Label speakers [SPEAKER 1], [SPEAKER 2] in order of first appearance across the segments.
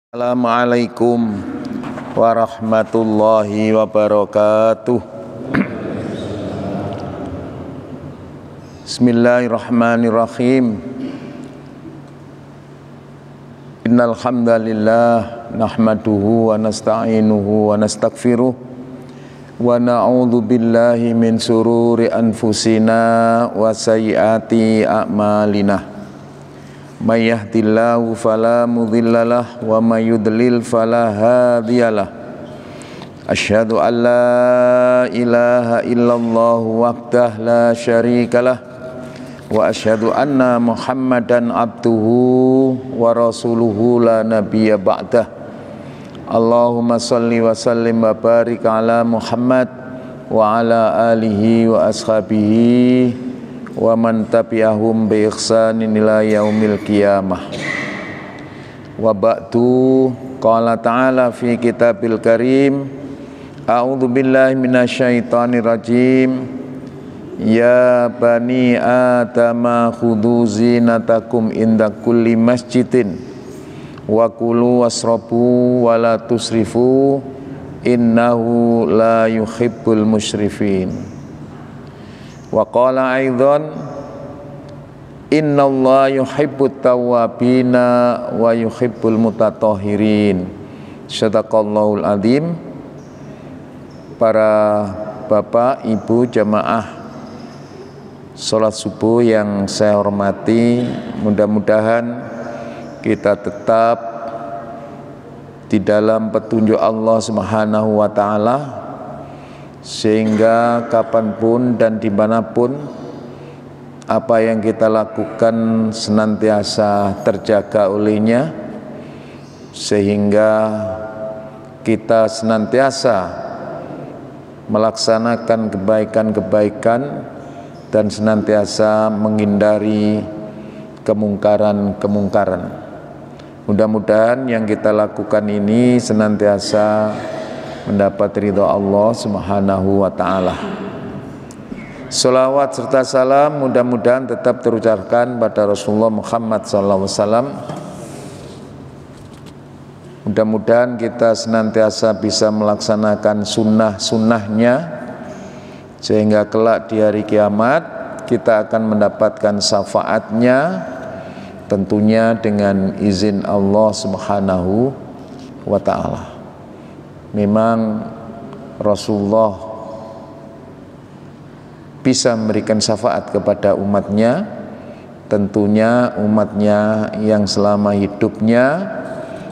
[SPEAKER 1] Assalamualaikum warahmatullahi wabarakatuh. Bismillahirrahmanirrahim. Innal hamdalillah nahmaduhu wa nasta'inuhu wa nastaghfiruh wa na'udzu billahi min sururi anfusina wa sayyiati a'malina. May yahdihillahu fala mudhillalah wa may yudlil fala hadiyalah. Asyhadu an la ilaha illallah wahdahu la syarikalah wa asyhadu anna Muhammadan abduhu wa rasuluhu la nabiyya ba'dah. Allahumma shalli wa sallim wa barik ala Muhammad wa ala alihi wa ashabihi wa man tabi'ahum bi ihsanin ila yaumil qiyamah. Wa ba'du, qala ta'ala fi kitabil karim, a'udzu billahi minasyaitonir rajim. Ya bani adama khudhu zinatakum inda kulli masjidin wa kulu wasrabu wa la tusrifu innahu la yuhibbul musyrifin. Wa qala aidan innallaha yuhibbut tawwabina wa yuhibbul mutatahhirin. Shadaqallahul adzim. Para bapak, ibu, jamaah salat subuh yang saya hormati, mudah-mudahan kita tetap di dalam petunjuk Allah Subhanahu wa ta'ala, sehingga kapanpun dan dimanapun apa yang kita lakukan senantiasa terjaga olehnya, sehingga kita senantiasa melaksanakan kebaikan-kebaikan dan senantiasa menghindari kemungkaran-kemungkaran. Mudah-mudahan yang kita lakukan ini senantiasa mendapat ridha Allah Subhanahu wa ta'ala. Salawat serta salam mudah-mudahan tetap terucapkan pada Rasulullah Muhammad SAW. Mudah-mudahan kita senantiasa bisa melaksanakan sunnah-sunnahnya, sehingga kelak di hari kiamat kita akan mendapatkan syafaatnya, tentunya dengan izin Allah Subhanahu wa ta'ala. Memang Rasulullah bisa memberikan syafaat kepada umatnya, tentunya umatnya yang selama hidupnya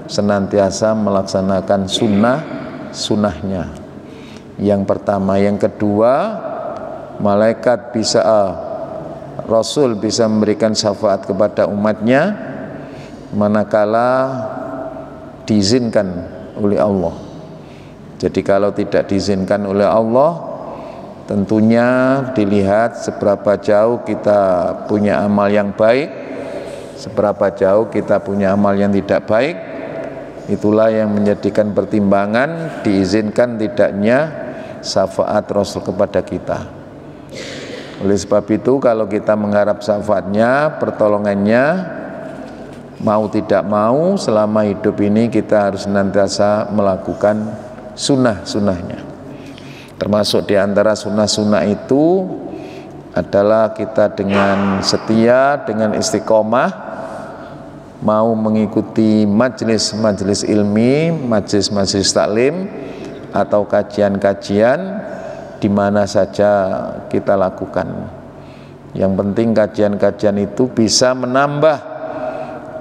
[SPEAKER 1] senantiasa melaksanakan sunnahnya. Yang pertama. Yang kedua, malaikat bisa, Rasul bisa memberikan syafaat kepada umatnya manakala diizinkan oleh Allah. Jadi kalau tidak diizinkan oleh Allah, tentunya dilihat seberapa jauh kita punya amal yang baik, seberapa jauh kita punya amal yang tidak baik. Itulah yang menjadikan pertimbangan diizinkan tidaknya syafaat Rasul kepada kita. Oleh sebab itu, kalau kita mengharap syafaatnya, pertolongannya, mau tidak mau selama hidup ini kita harus senantiasa melakukan sunnah-sunnahnya. Termasuk di antara sunnah-sunnah itu adalah kita dengan setia, dengan istiqomah mau mengikuti majelis-majelis ilmi, majelis-majelis taklim atau kajian-kajian di mana saja kita lakukan. Yang penting kajian-kajian itu bisa menambah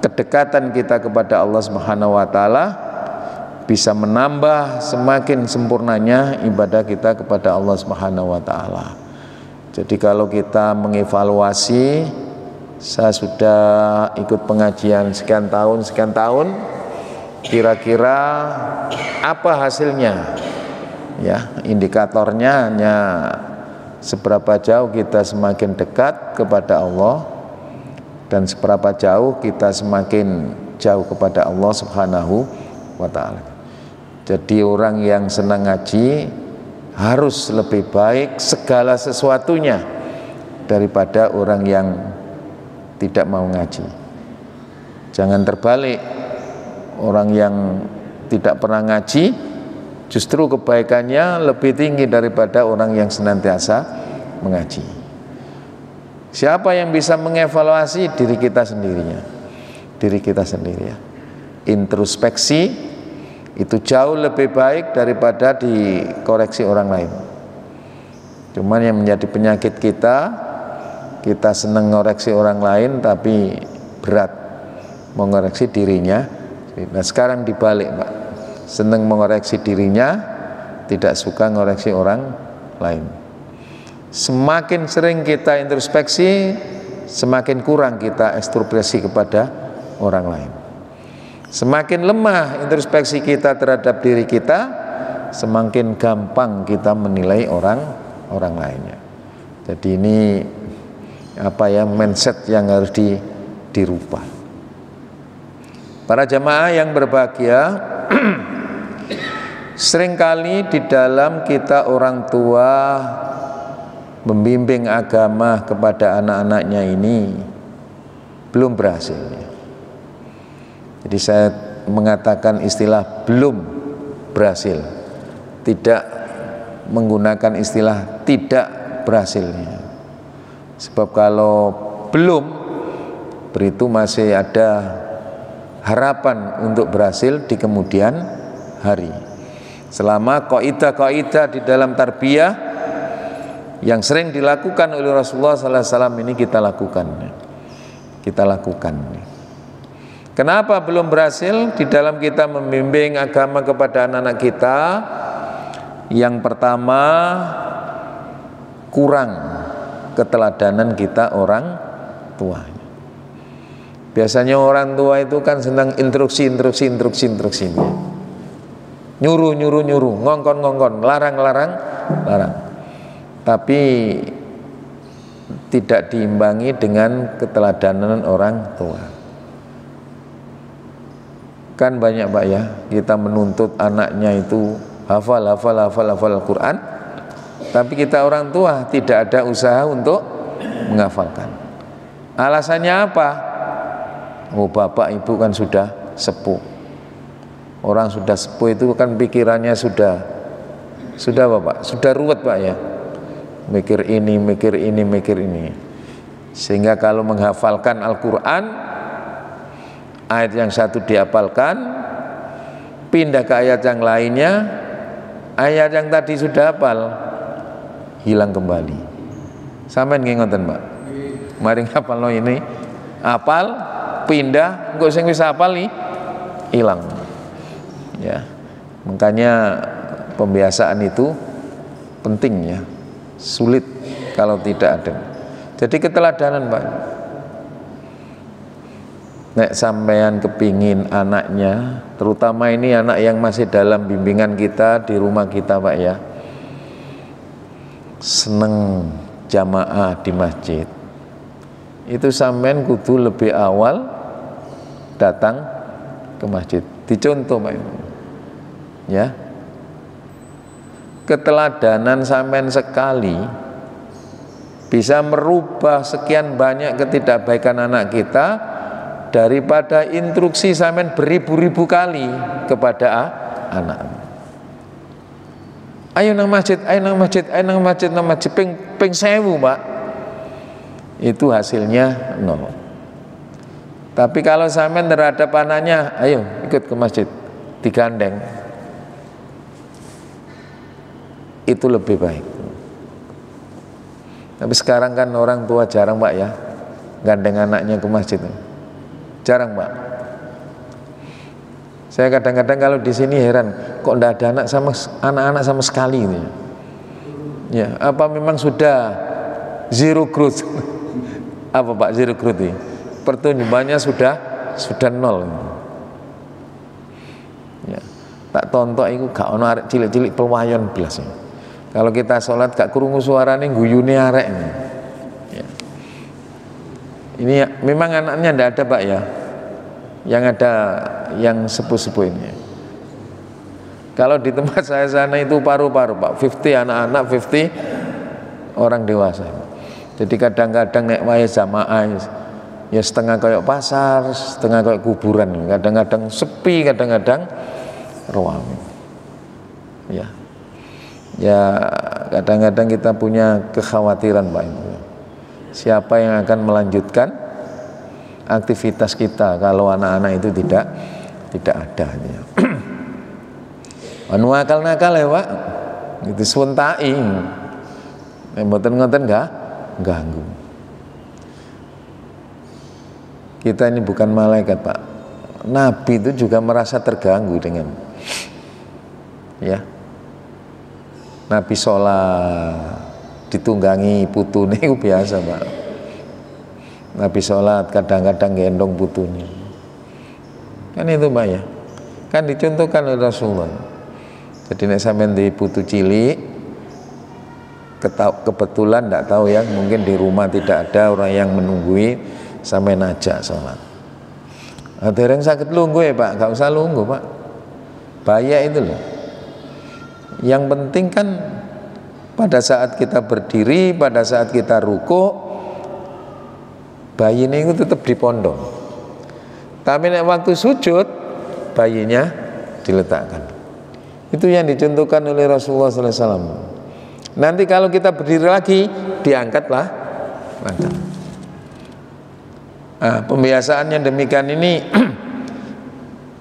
[SPEAKER 1] kedekatan kita kepada Allah Subhanahu wa ta'ala, bisa menambah semakin sempurnanya ibadah kita kepada Allah Subhanahu wa ta'ala. Jadi kalau kita mengevaluasi, saya sudah ikut pengajian sekian tahun, kira-kira apa hasilnya? Ya, indikatornya hanya seberapa jauh kita semakin dekat kepada Allah dan seberapa jauh kita semakin jauh kepada Allah Subhanahu wa ta'ala. Jadi orang yang senang ngaji harus lebih baik segala sesuatunya daripada orang yang tidak mau ngaji. Jangan terbalik, Orang yang tidak pernah ngaji justru kebaikannya lebih tinggi daripada orang yang senantiasa mengaji. Siapa yang bisa mengevaluasi diri kita sendirinya? Diri kita sendiri ya. Introspeksi itu jauh lebih baik daripada dikoreksi orang lain. Cuman yang menjadi penyakit kita senang ngoreksi orang lain tapi berat mengoreksi dirinya. Nah sekarang dibalik Pak, senang mengoreksi dirinya, tidak suka ngoreksi orang lain. Semakin sering kita introspeksi, semakin kurang kita ekstroversi kepada orang lain. Semakin lemah introspeksi kita terhadap diri kita, semakin gampang kita menilai orang lainnya. Jadi ini mindset yang harus dirubah. Para jamaah yang berbahagia, seringkali di dalam kita orang tua membimbing agama kepada anak-anaknya ini belum berhasil. Jadi saya mengatakan istilah belum berhasil, tidak menggunakan istilah tidak berhasilnya. Sebab kalau belum, berarti masih ada harapan untuk berhasil di kemudian hari. Selama kaidah-kaidah di dalam tarbiyah yang sering dilakukan oleh Rasulullah SAW ini kita lakukan. Kenapa belum berhasil di dalam kita membimbing agama kepada anak-anak kita? Yang pertama, kurang keteladanan kita orang tua. Biasanya orang tua itu kan senang instruksi. Nyuruh, ngongkon, larang. Tapi tidak diimbangi dengan keteladanan orang tua. Kan banyak Pak ya, kita menuntut anaknya itu hafal Al-Quran, tapi kita orang tua tidak ada usaha untuk menghafalkan. Alasannya apa? Oh, bapak ibu kan sudah sepuh. Orang sudah sepuh itu kan pikirannya sudah Bapak, sudah ruwet Pak ya. Mikir ini. Sehingga kalau menghafalkan Al-Quran, ayat yang satu dihafalkan, pindah ke ayat yang lainnya, ayat yang tadi sudah hafal hilang kembali. Sampeyan nggih ngoten, Pak? Mari ngapalno ini, hafal, pindah, engko sing wis hafal hilang. Ya. Makanya pembiasaan itu penting ya. Sulit kalau tidak ada. Jadi keteladanan, Pak. Nek sampean kepingin anaknya, terutama ini anak yang masih dalam bimbingan kita di rumah kita Pak ya, seneng jamaah di masjid, itu sampean kudu lebih awal datang ke masjid. Dicontoh Pak ya, keteladanan sampean sekali bisa merubah sekian banyak ketidakbaikan anak kita daripada instruksi sampean beribu-ribu kali kepada anak. Ayo nang masjid, ping 1000 Pak. Itu hasilnya nol. Tapi kalau sampean terhadap anaknya, ayo ikut ke masjid, digandeng, itu lebih baik. Tapi sekarang kan orang tua jarang Pak ya, gandeng anaknya ke masjid. Jarang Pak. Saya kadang-kadang kalau di sini heran, kok tidak ada anak-anak sama sekali ini. Ya, apa memang sudah zero growth? Apa Pak zero growth ini? Pertumbuhannya sudah nol. Ya, tak tontok itu gak ono arek cilik-cilik pelwayon belas. Kalau kita sholat gak krungu suarane guyune arek. Ya. Ini memang anaknya tidak ada Pak ya, yang ada yang sepuh-sepuh ini. Kalau di tempat saya sana itu paru-paru Pak, 50 anak-anak, 50 orang dewasa. Jadi kadang-kadang nek wae jamaah ya setengah kayak pasar, setengah kayak kuburan, kadang-kadang sepi, kadang-kadang ramai. Ya, ya kadang-kadang kita punya kekhawatiran Pak Ibu. Siapa yang akan melanjutkan aktivitas kita kalau anak-anak itu tidak ada. Ya. Anu nakal ya Pak, itu sewentai, mboten-ngoten enggak ganggu. Kita ini bukan malaikat Pak. Nabi itu juga merasa terganggu dengan, ya. Nabi sholat ditunggangi putune itu biasa Pak. Nabi sholat kadang-kadang gendong putune. Kan itu Pak ya. Kan dicontohkan oleh Rasulullah. Jadi nek sampean di putu cilik, kebetulan tidak tahu ya, mungkin di rumah tidak ada orang yang menunggui, sampai najak sholat. Ada yang sakit lungguh ya Pak, gak usah lungguh Pak. Bahaya itu loh. Yang penting kan pada saat kita berdiri, pada saat kita ruku, bayinya itu tetap dipondong. Tapi nek waktu sujud, bayinya diletakkan. Itu yang dicontohkan oleh Rasulullah SAW. Nanti kalau kita berdiri lagi, diangkatlah, angkat. Nah, pembiasaan yang demikian ini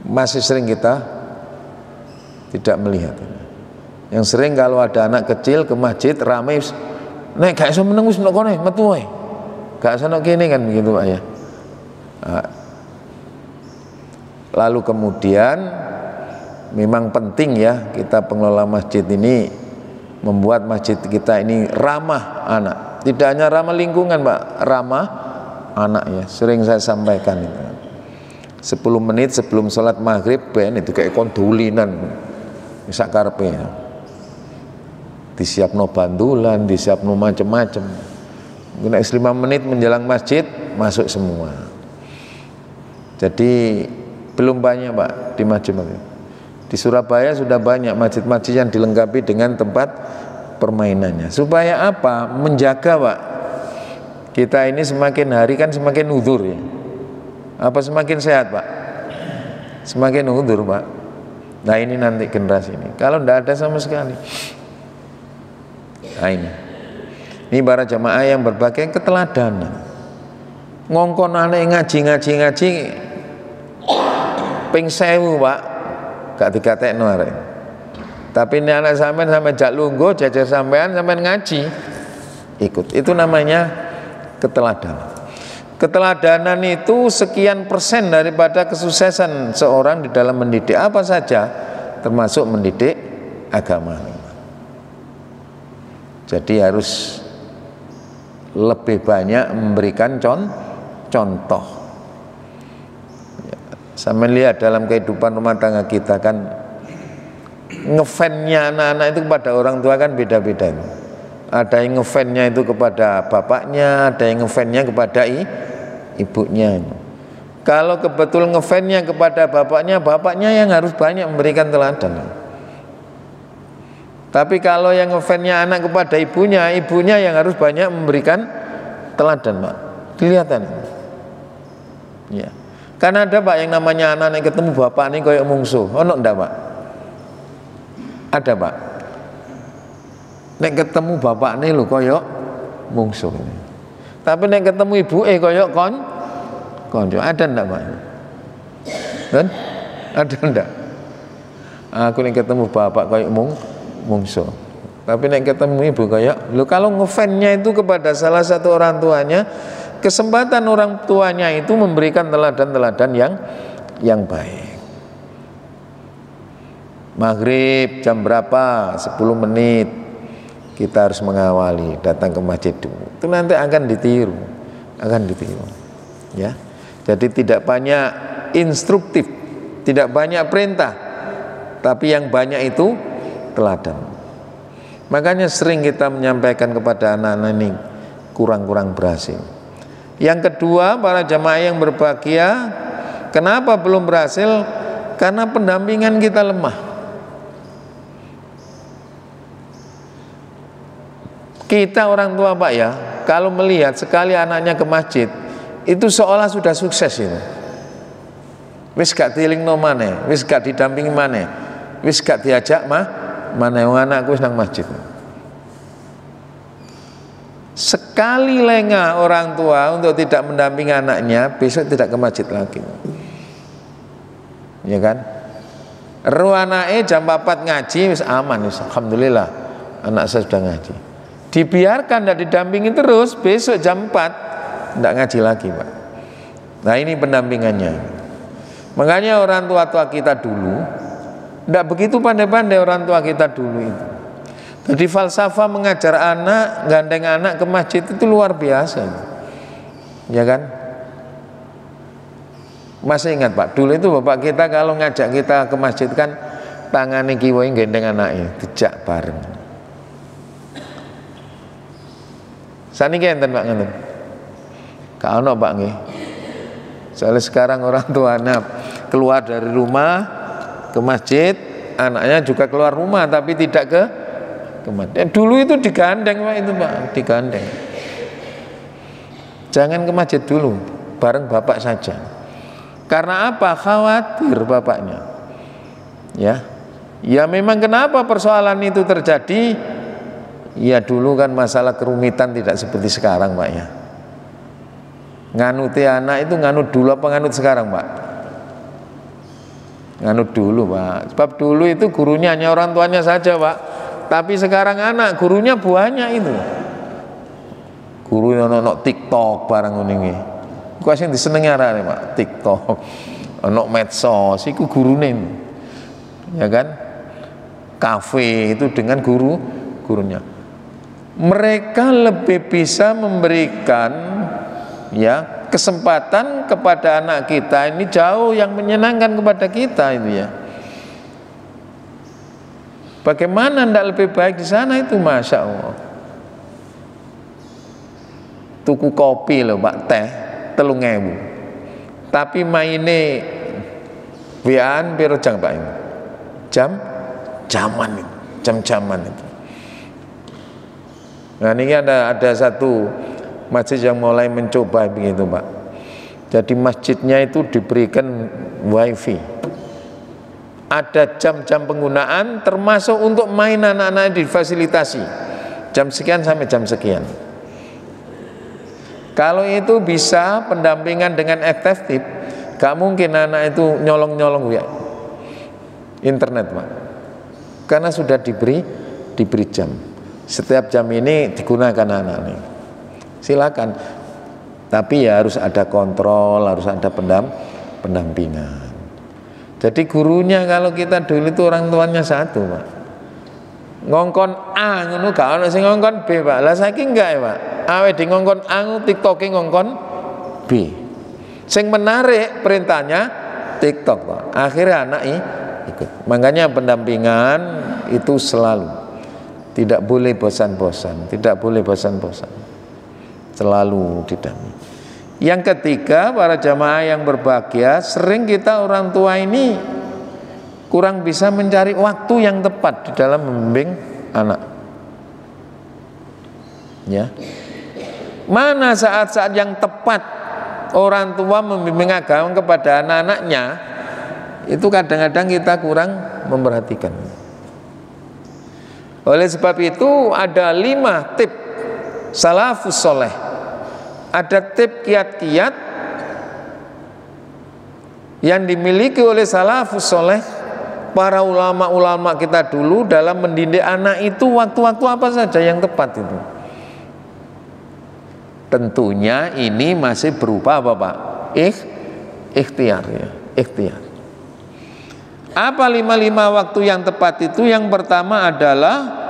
[SPEAKER 1] masih sering kita tidak melihat. Yang sering kalau ada anak kecil ke masjid ramai, nek gak iso meneng wis kono metu wae. Gak sono kene kan begitu Pak ya. Nah, lalu kemudian memang penting ya kita pengelola masjid ini membuat masjid kita ini ramah anak. Tidak hanya ramah lingkungan Pak, ramah anak ya. Sering saya sampaikan itu. 10 menit sebelum sholat maghrib ben itu kayak kondulinan sak karepe ya. Disiapno bandulan, disiapno macam-macam. Nek 5 menit menjelang masjid masuk semua. Jadi belum banyak Pak di masjid. Di Surabaya sudah banyak masjid-masjid yang dilengkapi dengan tempat permainannya. Supaya apa? Menjaga Pak. Kita ini semakin hari kan semakin udzur ya. Apa semakin sehat Pak? Semakin udzur Pak. Nah ini nanti generasi ini. Kalau tidak ada sama sekali. Nah ini para jamaah yang berbagai keteladanan. Ngongkon anak ngaji ping 1000 Pak, gak digatekno arek. Tapi ini anak sampean sampai jak lungguh jajar sampean ngaji ikut. Itu namanya keteladanan. Keteladanan itu sekian persen daripada kesuksesan seorang di dalam mendidik apa saja, termasuk mendidik agama. Jadi harus lebih banyak memberikan contoh. Sampai lihat dalam kehidupan rumah tangga kita kan ngefannya anak-anak itu kepada orang tua kan beda-beda. Ada yang ngefannya itu kepada bapaknya, ada yang ngefannya kepada ibunya. Kalau kebetul ngefannya kepada bapaknya yang harus banyak memberikan teladan. Tapi kalau yang ngefannya anak kepada ibunya yang harus banyak memberikan teladan Pak. Kelihatan. Ya. Karena ada Pak yang namanya anak ketemu bapak ini kayak mungsuh. Ono ndak Pak? Ada Pak. Nek ketemu bapak ini lho kayak mungsuh. Tapi nek ketemu ibu kayak konco. Ada ndak Pak? Dan ada ndak? Aku nek ketemu bapak kayak mungsuh. Tapi nek ketemu ibu kayak, lo kalau ngefannya itu kepada salah satu orang tuanya, kesempatan orang tuanya itu memberikan teladan-teladan yang baik. Maghrib jam berapa? 10 menit kita harus mengawali datang ke masjid dulu. Itu nanti akan ditiru, ya. Jadi tidak banyak instruktif, tidak banyak perintah, tapi yang banyak itu teladan. Makanya sering kita menyampaikan kepada anak-anak ini kurang berhasil. Yang kedua, para jamaah yang berbahagia, kenapa belum berhasil? Karena pendampingan kita lemah. Kita orang tua Pak ya, kalau melihat sekali anaknya ke masjid, itu seolah sudah sukses itu. Wis gak dielingno maneh, wis gak didampingi maneh, wis gak diajak maneh wong anakku wis nang masjid. Sekali lengah orang tua untuk tidak mendampingi anaknya, besok tidak ke masjid lagi. Ya kan? Ru anake jam 4 ngaji wis aman wis, alhamdulillah anak saya sudah ngaji. Dibiarkan tidak didampingi terus, besok jam 4 tidak ngaji lagi, Pak. Nah, ini pendampingannya. Makanya orang tua-tua kita dulu tidak begitu pandai-pandai orang tua kita dulu itu. Jadi falsafah mengajar anak, gandeng anak ke masjid itu luar biasa, ya kan? Masih ingat Pak, dulu itu bapak kita kalau ngajak kita ke masjid kan tangan kiwai gandeng anaknya, dijak bareng. Saniki enten Pak ngeten. Gak ono Pak nggih. Soalnya sekarang orang tua anak keluar dari rumah ke masjid, anaknya juga keluar rumah tapi tidak ke masjid. Dulu itu digandeng Pak, itu Pak, digandeng. Jangan ke masjid dulu, bareng bapak saja. Karena apa? Khawatir bapaknya. Ya memang kenapa persoalan itu terjadi? Ya dulu kan masalah kerumitan tidak seperti sekarang Pak ya. Nganuti anak itu nganut dulu apa nganut sekarang Pak? Nganut dulu Pak. Sebab dulu itu gurunya hanya orang tuanya saja Pak. Tapi sekarang anak gurunya banyak itu. Guru ono TikTok barang ngene. Ku sing disenengi arek Pak, TikTok. Ono medsos iku gurune. Ya kan? Kafe itu dengan gurunya. Mereka lebih bisa memberikan ya kesempatan kepada anak kita ini jauh yang menyenangkan kepada kita itu ya. Bagaimana tidak lebih baik di sana itu, masya Allah. Tuku kopi loh Pak, teh 3.000. Tapi maine wian piro jam Pak ini? Jaman itu, jam-jaman itu. Nah ini ada satu masjid yang mulai mencoba begitu Pak. Jadi masjidnya itu diberikan wifi. Ada jam-jam penggunaan termasuk untuk main anak-anak difasilitasi jam sekian sampai jam sekian. Kalau itu bisa pendampingan dengan efektif, gak mungkin anak itu nyolong-nyolong ya internet Pak. Karena sudah diberi jam. Setiap jam ini digunakan anak ini. Silakan. Tapi ya harus ada kontrol, harus ada pendampingan. Jadi gurunya kalau kita dulu itu orang tuanya satu Pak. Ngongkon A ngono gak ono sing ngongkon B Pak. Lah saiki enggak ya Pak. Awe di ngongkon A TikToke ngongkon B. Sing menarik perintahnya TikTok Pak. Akhirnya anak ikut. Makanya pendampingan itu selalu tidak boleh bosan-bosan, tidak boleh bosan-bosan. Selalu didampingi. Yang ketiga, para jamaah yang berbahagia, sering kita orang tua ini kurang bisa mencari waktu yang tepat di dalam membimbing anak. Ya. Mana saat-saat yang tepat orang tua membimbing agama kepada anak-anaknya, itu kadang-kadang kita kurang memperhatikan. Oleh sebab itu ada 5 tip salafus soleh. Ada tip kiat-kiat yang dimiliki oleh salafus soleh, para ulama-ulama kita dulu dalam mendidik anak itu waktu-waktu apa saja yang tepat itu. Tentunya ini masih berupa apa Pak? Ikhtiar ya, ikhtiar. Apa 5 waktu yang tepat itu? Yang pertama adalah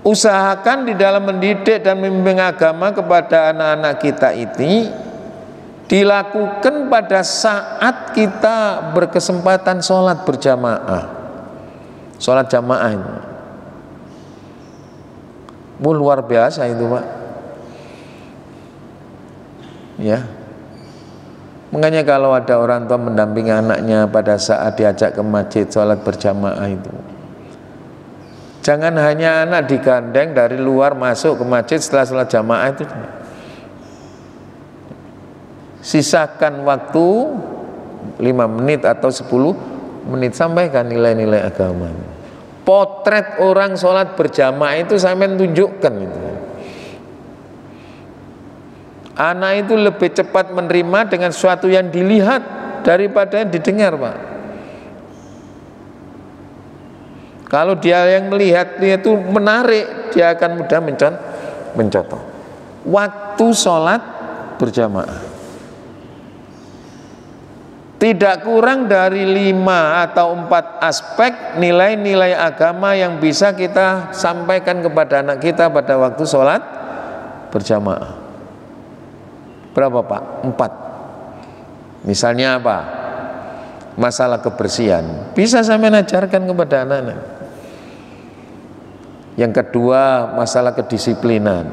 [SPEAKER 1] usahakan di dalam mendidik dan membimbing agama kepada anak-anak kita ini dilakukan pada saat kita berkesempatan sholat berjamaah, sholat jamaah itu. Luar biasa itu Pak. Ya. Makanya kalau ada orang tua mendampingi anaknya pada saat diajak ke masjid sholat berjamaah itu, jangan hanya anak digandeng dari luar masuk ke masjid setelah sholat jamaah itu. Sisakan waktu 5 menit atau 10 menit, sampaikan nilai-nilai agama. Potret orang sholat berjamaah itu sampai tunjukkan itu. Anak itu lebih cepat menerima dengan sesuatu yang dilihat daripada yang didengar, Pak. Kalau dia yang melihat dia itu menarik, dia akan mudah mencontoh. Waktu sholat berjamaah tidak kurang dari 5 atau 4 aspek nilai-nilai agama yang bisa kita sampaikan kepada anak kita pada waktu sholat berjamaah. Berapa, Pak? 4. Misalnya apa? Masalah kebersihan bisa sampai ajarkan kepada anak-anak. Yang kedua, masalah kedisiplinan.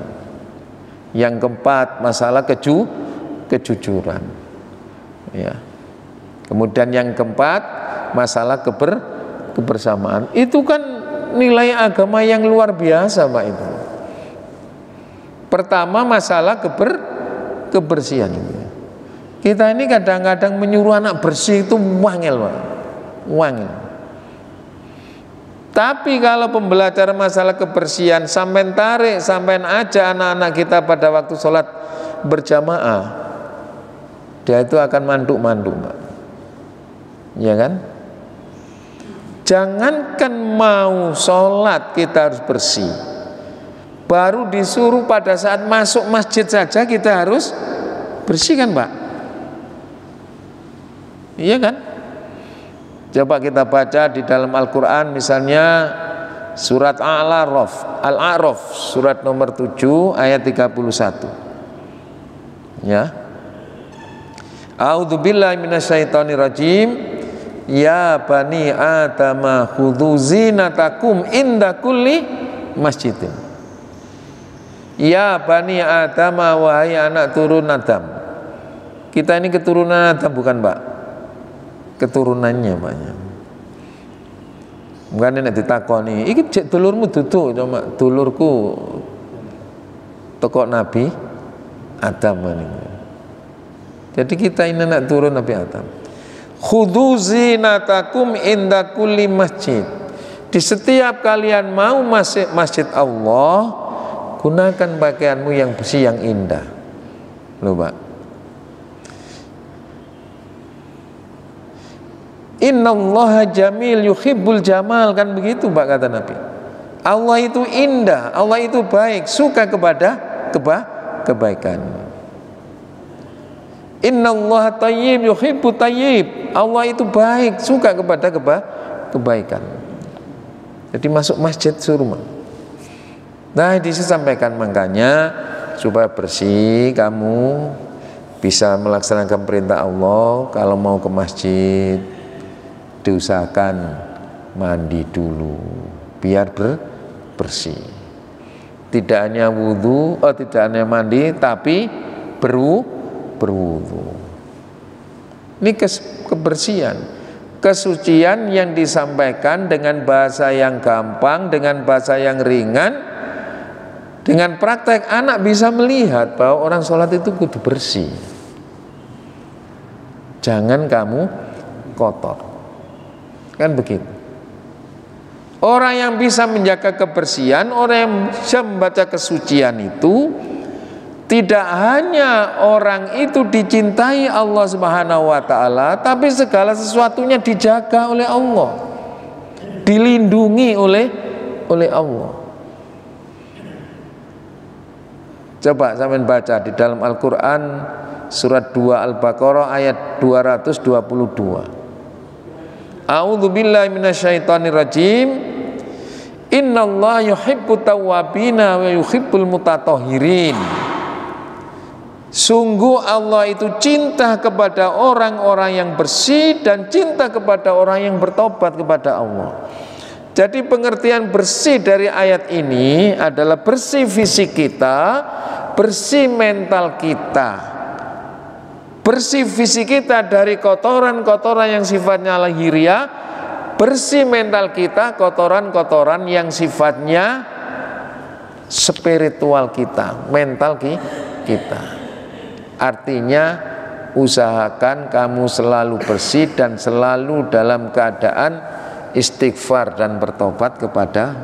[SPEAKER 1] Yang keempat, masalah kejujuran. Ya. Kemudian yang keempat, masalah kebersamaan. Itu kan nilai agama yang luar biasa, Pak itu. Pertama, masalah kebersihan. Kita ini kadang-kadang menyuruh anak bersih itu wangel, Pak. Wangel. Tapi kalau pembelajaran masalah kebersihan sampai tarik, sampai aja anak-anak kita pada waktu sholat berjamaah, dia itu akan manduk-manduk, Pak. Ya kan? Jangankan mau sholat kita harus bersih, baru disuruh pada saat masuk masjid saja kita harus bersih kan, Pak? Iya kan? Coba kita baca di dalam Al-Quran, misalnya surat Al-A'raf surat nomor 7 ayat 31. Ya. A'udzubillahi minasyaitonirrajim. Ya bani Adama khudhu zinatakum inda kulli masjidin. Ya bani Adama, wahai anak turun Adam. Kita ini keturunan Adam bukan, Pak? Keturunannya, Pak. Bukan nek ditakoni, iki cek dulurmu duduk, cuma dulurku toko Nabi Adam ini. Jadi kita ini anak turun Nabi Adam. Khudhu zinatakum inda kulli masjid. Di setiap kalian mau masjid Allah, gunakan pakaianmu yang bersih, yang indah. Loh, Pak. Innallaha jamil yuhibbul jamal, kan begitu, Pak, kata Nabi. Allah itu indah, Allah itu baik, suka kepada kebaikan. Innallaha tayyib yuhibbu tayyib. Allah itu baik, suka kepada kebaikan. Jadi masuk masjid suruh. Nah, disampaikan makanya supaya bersih kamu bisa melaksanakan perintah Allah. Kalau mau ke masjid diusahakan mandi dulu biar bersih. Tidak hanya wudu, tidak hanya mandi, tapi berwudu. Ini kebersihan, kesucian yang disampaikan dengan bahasa yang gampang, dengan bahasa yang ringan, dengan praktek anak bisa melihat bahwa orang sholat itu kudu bersih. Jangan kamu kotor, kan begitu. Orang yang bisa menjaga kebersihan, orang yang bisa membaca kesucian itu, tidak hanya orang itu dicintai Allah Subhanahu wa ta'ala, tapi segala sesuatunya dijaga oleh Allah, dilindungi oleh Allah. Coba sampean baca di dalam Al-Quran surat 2 Al-Baqarah ayat 222. A'udzubillahi minasyaitonirrajim. Innallaha yuhibbut tawwabina wa yuhibbul mutatahhirin. Sungguh Allah itu cinta kepada orang-orang yang bersih dan cinta kepada orang yang bertobat kepada Allah. Jadi pengertian bersih dari ayat ini adalah bersih fisik kita, bersih mental kita, bersih fisik kita dari kotoran-kotoran yang sifatnya lahiriah, bersih mental kita kotoran-kotoran yang sifatnya spiritual kita, mental kita. Artinya usahakan kamu selalu bersih dan selalu dalam keadaan istighfar dan bertobat kepada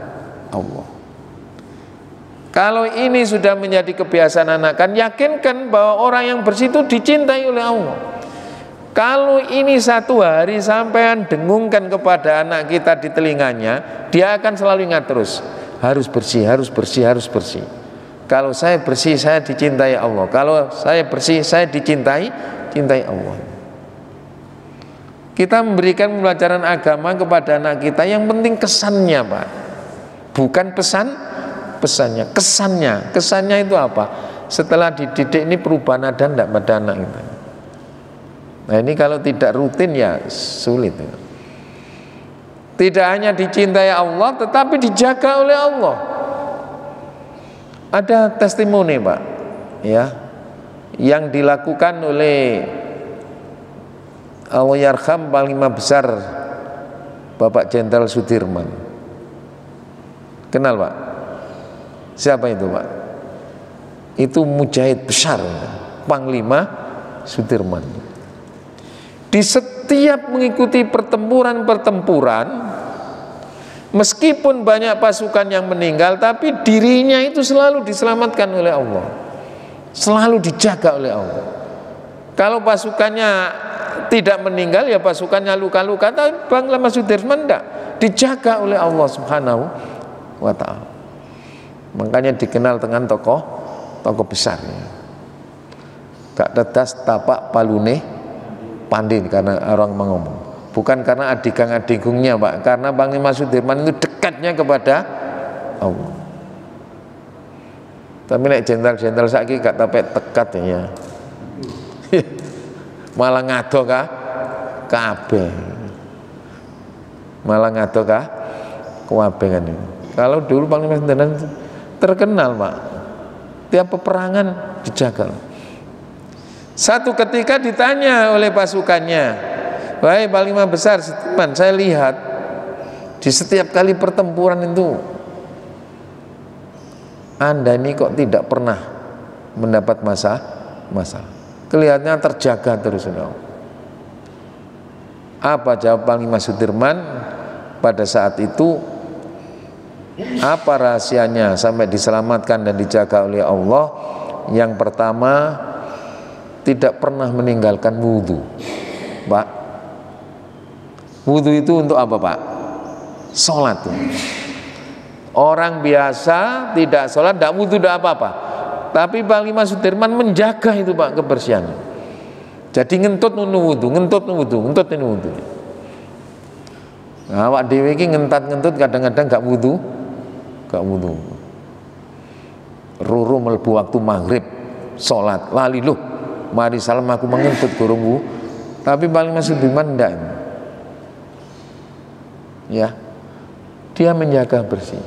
[SPEAKER 1] Allah. Kalau ini sudah menjadi kebiasaan anak, kan yakinkan bahwa orang yang bersih itu dicintai oleh Allah. Kalau ini satu hari sampean dengungkan kepada anak kita di telinganya, dia akan selalu ingat terus, harus bersih, harus bersih, harus bersih. Kalau saya bersih, saya dicintai Allah. Kalau saya bersih, saya cintai Allah. Kita memberikan pembelajaran agama kepada anak kita, yang penting kesannya, Pak. Bukan pesannya, kesannya. Kesannya itu apa? Setelah dididik ini perubahan ada enggak pada anak kita? Nah, ini kalau tidak rutin ya sulit. Tidak hanya dicintai Allah, tetapi dijaga oleh Allah. Ada testimoni, Pak, ya, yang dilakukan oleh Allahyarham Panglima Besar Bapak Jenderal Sudirman. Kenal, Pak? Siapa itu, Pak? Itu mujahid besar, Panglima Sudirman. Di setiap mengikuti pertempuran, meskipun banyak pasukan yang meninggal, tapi dirinya itu selalu diselamatkan oleh Allah, selalu dijaga oleh Allah. Kalau pasukannya tidak meninggal, ya pasukannya luka-luka, tapi Panglima Sudirman tidak, dijaga oleh Allah Subhanahu wa ta'ala. Makanya dikenal dengan tokoh besar, ya. Gak tedas tapak palune pandin, karena orang mengomong, bukan karena adigang-adigungnya, Pak, karena Panglima Sudirman itu dekatnya kepada Allah. Tapi nek jenderal-jenderal saiki gak tapek tekat ya. Malah ngado kabeh. Malah ngado kabeh kan. Kalau dulu Panglima Sudirman terkenal, Pak. Tiap peperangan dijaga. Satu ketika ditanya oleh pasukannya, "Wahai Panglima Besar Sudirman, saya lihat di setiap kali pertempuran itu Anda ini kok tidak pernah mendapat masalah. Kelihatannya terjaga terus." Apa jawab Panglima Sudirman pada saat itu? Apa rahasianya sampai diselamatkan dan dijaga oleh Allah? Yang pertama, tidak pernah meninggalkan wudhu, Pak. Wudhu itu untuk apa, Pak? Sholat. Orang biasa tidak sholat, tidak wudhu, tidak apa-apa. Tapi Panglima Sudirman menjaga itu, Pak, kebersihan. Jadi ngentut nunu wudhu, ngentut nunu wudhu. Nah, awak dewe iki ngentat-ngentut kadang-kadang gak wudhu. Ruru mlebu waktu maghrib, sholat, lali loh. Mari salam aku mengentut gurungku. Tapi Panglima Sudirman enggak. Ya. Dia menjaga bersih.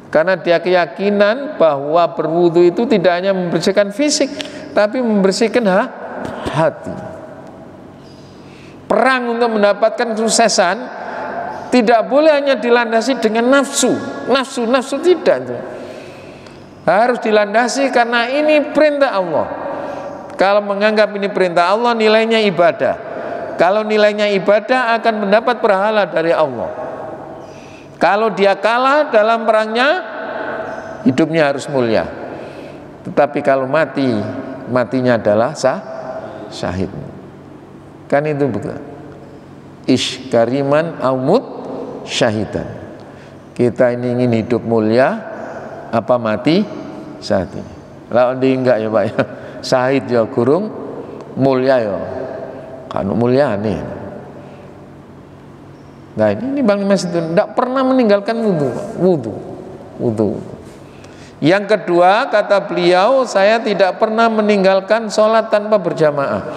[SPEAKER 1] Karena dia keyakinan bahwa berwudu itu tidak hanya membersihkan fisik, tapi membersihkan hati. Perang untuk mendapatkan kesuksesan tidak boleh hanya dilandasi dengan nafsu tidak. Harus dilandasi karena ini perintah Allah. Kalau menganggap ini perintah Allah, nilainya ibadah. Kalau nilainya ibadah, akan mendapat pahala dari Allah. Kalau dia kalah dalam perangnya, hidupnya harus mulia. Tetapi kalau matinya adalah syahid. Kan itu betul. Ish kariman aumut syahidan. Kita ini ingin hidup mulia, apa mati syahid. Lah ndi enggak ya, Pak ya? Syahid ya gurung, mulia ya kan mulia nih. Nah ini Panglima Sudirman tidak pernah meninggalkan wudhu. Yang kedua, kata beliau, saya tidak pernah meninggalkan sholat tanpa berjamaah.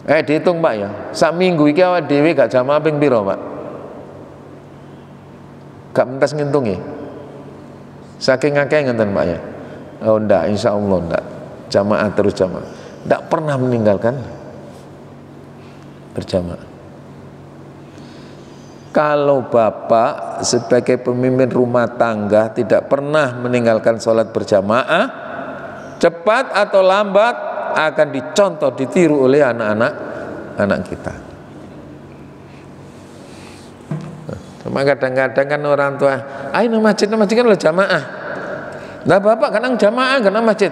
[SPEAKER 1] Dihitung, Pak ya, sak minggu iki awak dhewe gak jamaah ping pira, Pak? Gak mentas ngitung ya? Saking akeh ngenten, Pak ya? Oh enggak, insya Allah enggak. Jamaah terus jamaah. Enggak pernah meninggalkan berjamaah. Kalau Bapak sebagai pemimpin rumah tangga tidak pernah meninggalkan sholat berjamaah, cepat atau lambat akan dicontoh, ditiru oleh anak kita. Cuma kadang-kadang kan orang tua, ayo masjid kan udah jamaah. Nah bapak kadang jamaah karena masjid.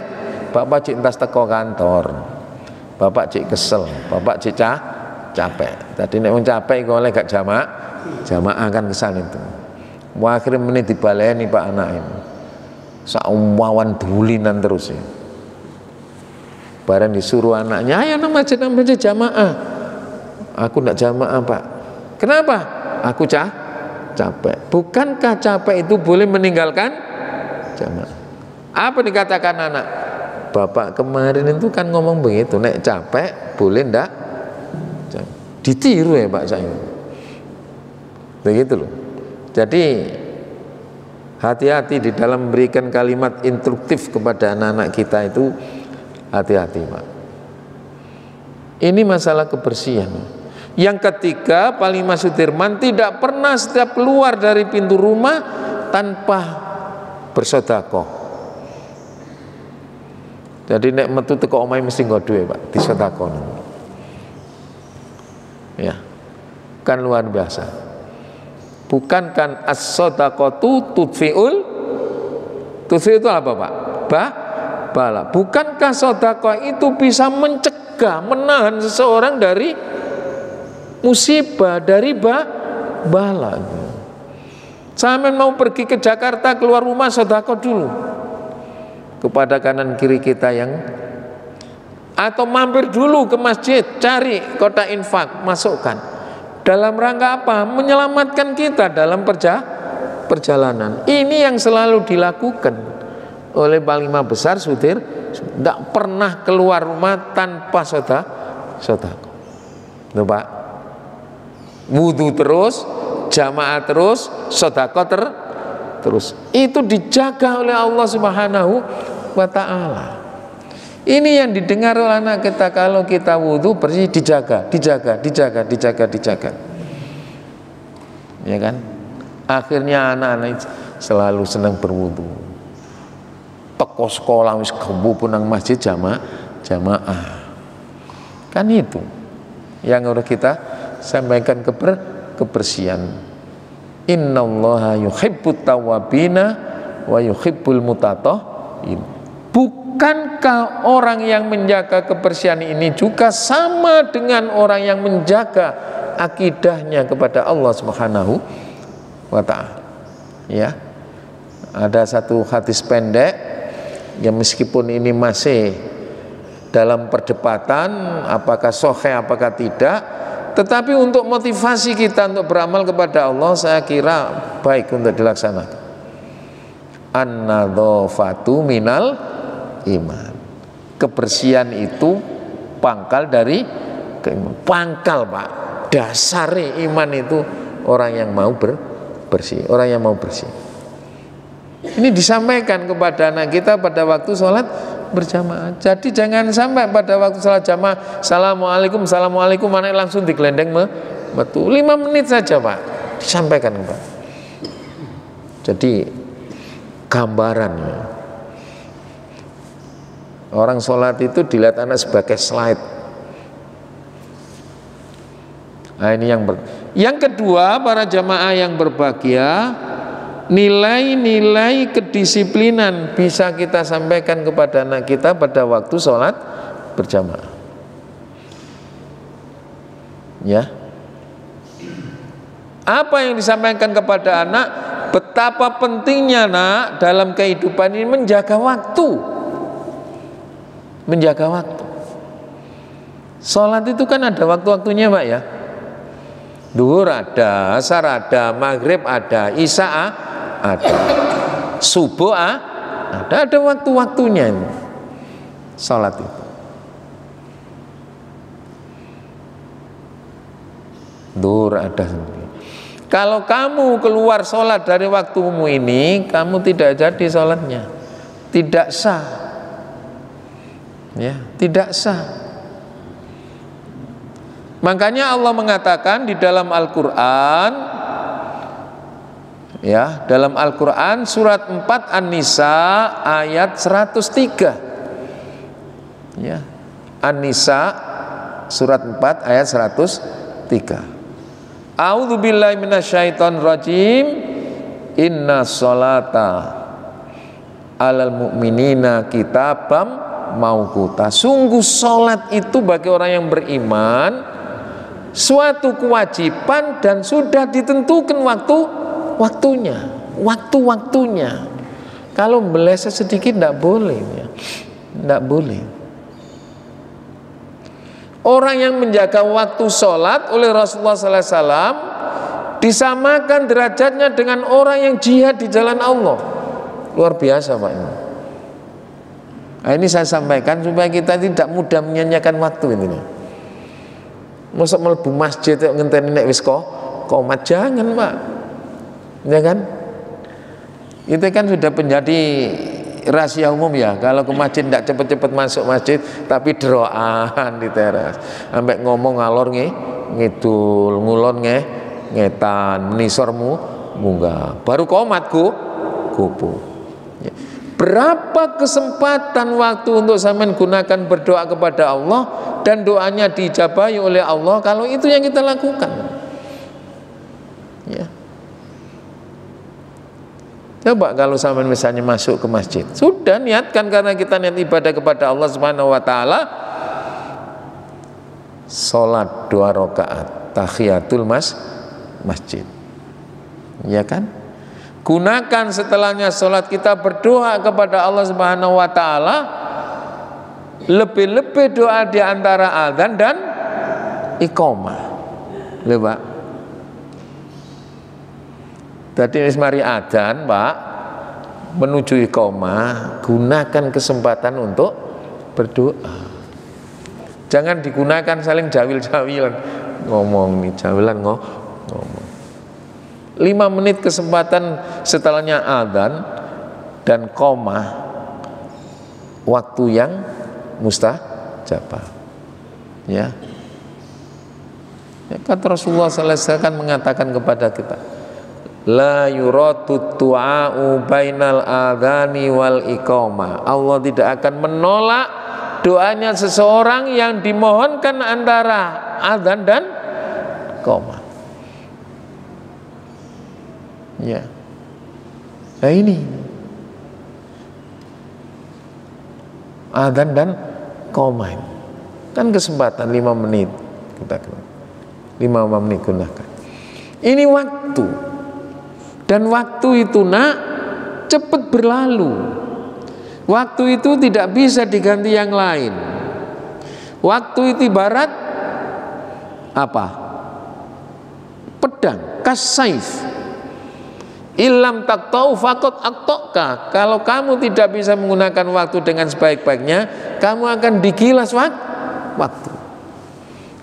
[SPEAKER 1] Bapak cik entas teko kantor, bapak cik kesel, bapak cik capek. Tadi nek wong capek kok oleh gak jamaah kan kesal itu. Akhirnya menit dibaleni pak anak ini. Saumawan dulinan terus ya. Barang disuruh anaknya, ayo nang masjid jamaah. Aku ndak jamaah pak. Kenapa? Aku capek. Bukankah capek itu boleh meninggalkan jamaah? Apa dikatakan anak? Bapak kemarin itu kan ngomong begitu, nek capek boleh ndak? Ditiru ya pak saya. Begitu loh. Jadi hati-hati di dalam memberikan kalimat instruktif kepada anak-anak kita itu, hati-hati pak. Ini masalah kebersihan. Yang ketiga, Pak Lima Sudirman tidak pernah setiap keluar dari pintu rumah tanpa bersedekah. Jadi nek metu teko omahe mesti nggo duwe pak, disedekah. Ya, kan luar biasa. Bukankan as-shadaqatu tudfi'ul itu apa pak? Bala. Bukankah sedekah itu bisa mencegah, menahan seseorang dari musibah, dari bala. Sampean mau pergi ke Jakarta, keluar rumah sedekah dulu kepada kanan kiri kita atau mampir dulu ke masjid, cari kotak infak, masukkan. Dalam rangka apa? Menyelamatkan kita dalam perjalanan. Ini yang selalu dilakukan oleh Panglima Besar Sudir. Tidak pernah keluar rumah tanpa sedekah. Tuh Pak, wudu terus, jamaah terus, sedekah terus. Itu dijaga oleh Allah Subhanahu wa ta'ala. Ini yang didengar oleh anak kita, kalau kita wudu bersih, dijaga. Ya kan? Akhirnya anak-anak selalu senang berwudu. Teko sekolah wis kembu nang masjid jamaah. Kan itu yang harus kita sampaikan, kebersihan. Innallaha yuhibbut tawwabina wa yuhibbul mutatahhirin. Bukankah orang yang menjaga kebersihan ini juga sama dengan orang yang menjaga akidahnya kepada Allah Subhanahu wa ta'ala? Ya. Ada satu hadis pendek yang meskipun ini masih dalam perdebatan apakah sahih apakah tidak, tetapi untuk motivasi kita untuk beramal kepada Allah, saya kira baik untuk dilaksanakan. An-nadzafatu minal iman. Kebersihan itu pangkal dari keimanan. Pangkal pak, dasar iman itu orang yang mau bersih, orang yang mau bersih. Ini disampaikan kepada anak kita pada waktu sholat berjamaah. Jadi jangan sampai pada waktu sholat jamaah, assalamualaikum, anak langsung digelendeng metu. 5 menit saja pak, disampaikan pak. Jadi gambarannya, orang sholat itu dilihat anak sebagai slide. Nah ini yang kedua, para jamaah yang berbahagia, nilai-nilai kedisiplinan bisa kita sampaikan kepada anak kita pada waktu sholat berjamaah. Ya, apa yang disampaikan kepada anak? Betapa pentingnya nak dalam kehidupan ini menjaga waktu. Menjaga waktu. Sholat itu kan ada waktu-waktunya pak ya. Duhur ada, asar ada, maghrib ada, isya ada, subuh ada waktu-waktunya ini. Sholat itu. Duhur ada. Kalau kamu keluar sholat dari waktumu ini, kamu tidak jadi sholatnya, tidak sah. Ya, tidak sah. Makanya Allah mengatakan di dalam Al-Qur'an, ya, dalam Al-Qur'an surat 4 An-Nisa ayat 103. Ya. An-Nisa surat 4 ayat 103. A'udzubillahi minasyaitonir rajim. Inna sholata alal mu'minina kitabam mauquta. Sungguh salat itu bagi orang yang beriman suatu kewajiban dan sudah ditentukan waktu-waktunya. Kalau meleset sedikit tidak boleh ya. Tidak boleh. Orang yang menjaga waktu sholat oleh Rasulullah SAW disamakan derajatnya dengan orang yang jihad di jalan Allah. Luar biasa Pak ini. Nah, ini saya sampaikan supaya kita tidak mudah menyanyiakan waktu ini. Masa mlebu masjid ngenteni nek wis qomat, jangan Pak. Ya kan? Itu kan sudah menjadi rahasia umum ya. Kalau ke masjid tidak cepat-cepat masuk masjid, tapi droan di teras, sampai ngomong ngalor ngidul, ngulon ngetan, nisormu munggah, baru komat kupu. Ya. Berapa kesempatan waktu untuk sampean gunakan berdoa kepada Allah dan doanya dijabahi oleh Allah kalau itu yang kita lakukan. Ya. Coba kalau sampean misalnya masuk ke masjid, sudah niatkan karena kita niat ibadah kepada Allah Subhanahu wa taala, salat 2 rakaat tahiyatul masjid. Ya kan? Gunakan setelahnya salat kita berdoa kepada Allah Subhanahu wa taala, lebih-lebih doa di antara azan dan iqamah. Lho Pak. Tadi mari adzan Pak menuju iqamah, gunakan kesempatan untuk berdoa. Jangan digunakan saling jawil-jawilan, ngomong nih jawilan ngomong. 5 menit kesempatan setelahnya adzan dan qomah, waktu yang mustajabah. Ya. Kata Rasulullah sallallahu alaihi wasallam mengatakan kepada kita, la yuratu du'a'u bainal adhani wal iqamah. Allah tidak akan menolak doanya seseorang yang dimohonkan antara adzan dan iqamah. Ya. Nah ini adzan dan iqamah kan kesempatan 5 menit kita 5 menit gunakan. Ini waktu. Dan waktu itu cepat berlalu. Waktu itu tidak bisa diganti yang lain. Waktu itu ibarat apa? Pedang, kasaif. Ilam taktau fakot aktoka. Kalau kamu tidak bisa menggunakan waktu dengan sebaik-baiknya, kamu akan digilas waktu.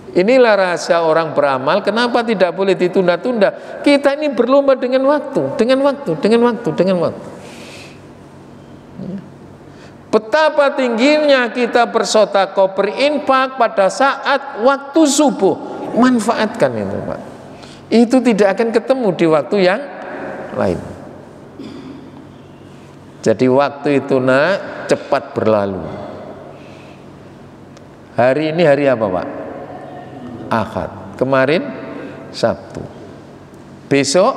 [SPEAKER 1] Inilah rahasia orang beramal. Kenapa tidak boleh ditunda-tunda? Kita ini berlomba dengan waktu. Betapa tingginya kita bersedekah, berinfak pada saat waktu subuh. Manfaatkan itu Pak. Itu tidak akan ketemu di waktu yang lain. Jadi waktu itu cepat berlalu. Hari ini hari apa Pak? Ahad. Kemarin Sabtu. Besok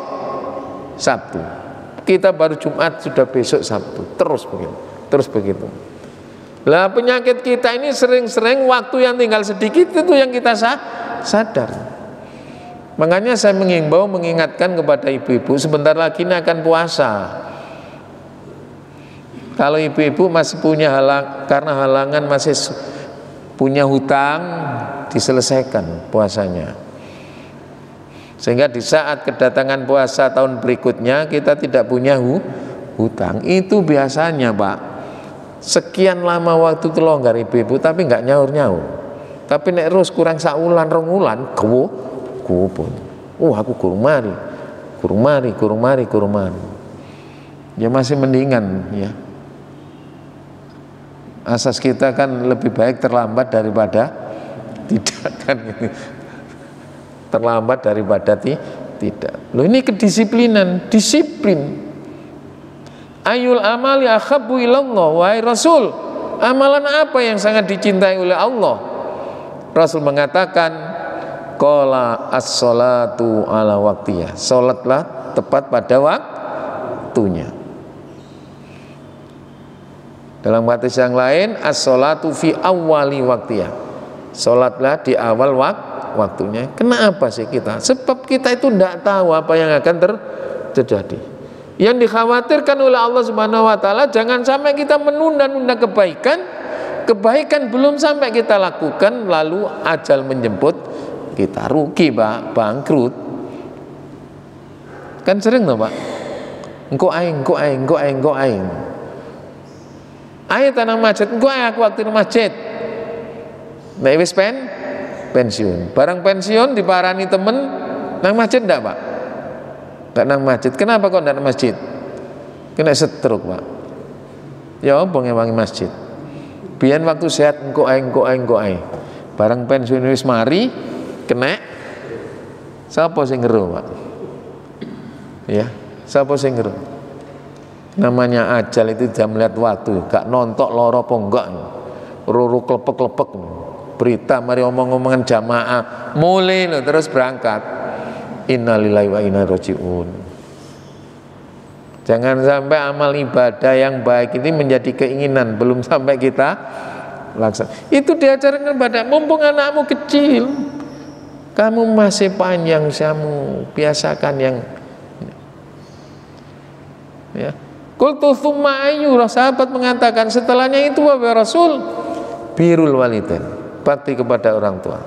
[SPEAKER 1] Sabtu. Kita baru Jumat, sudah besok Sabtu. Terus begitu. Lah penyakit kita ini sering-sering waktu yang tinggal sedikit itu yang kita sadar. Makanya saya mengingatkan kepada ibu-ibu, sebentar lagi ini akan puasa. Kalau ibu-ibu masih punya karena halangan masih punya hutang, diselesaikan puasanya, sehingga di saat kedatangan puasa tahun berikutnya kita tidak punya hutang. Itu biasanya Pak, sekian lama waktu itu longgar ibu-ibu tapi nggak nyaur-nyaur, tapi nek terus kurang saulan rongulan gowo pun aku kurung mari ya masih mendingan ya. Asas kita kan lebih baik terlambat daripada tidak kan, terlambat daripada tidak. Loh ini kedisiplinan, disiplin. Ayul amali akhabbu ilallah, wahai Rasul, Amalan apa yang sangat dicintai oleh Allah? Rasul mengatakan, qala as-salatu ala waqtiha. Salatlah tepat pada waktunya. Dalam hadis yang lain, as-salatu fi awwali waqtiha. Salatlah di awal waktunya. Kenapa sih kita? Sebab kita itu tidak tahu apa yang akan terjadi. Yang dikhawatirkan oleh Allah Subhanahu wa taala, jangan sampai kita menunda-nunda kebaikan. Kebaikan belum sampai kita lakukan, lalu ajal menjemput kita, rugi, Pak, bangkrut. Kan sering loh, Pak. Engko aing. Ayo tanang masjid, engko aku waktu di masjid. Nek wis pensiun. Barang pensiun diparani temen nang masjid ndak, Pak? Ndak nang masjid. Kenapa kok ndak nang masjid? Kena stroke, Pak. Ya apa ngewangi masjid? Biyen waktu sehat engko aing. Barang pensiun wis mari kena sapa sing ngero, Pak? Ya, sapa sing ngero? Namanya ajal itu jam melihat waktu, gak nontok loro apa enggak. Ruru klepek-klepek. Berita mari omong-omongan jamaah, mulai loh terus berangkat. Innalillahi wa inna ilaihi rajiun. Jangan sampai amal ibadah yang baik ini menjadi keinginan, belum sampai kita laksanakan. Itu diajarkan pada mumpung anakmu kecil, kamu masih panjang usiamu, biasakan yang ya. Qultu tsumma ayyu, sahabat mengatakan setelahnya itu wahai Rasul, birrul walidain, bakti kepada orang tua.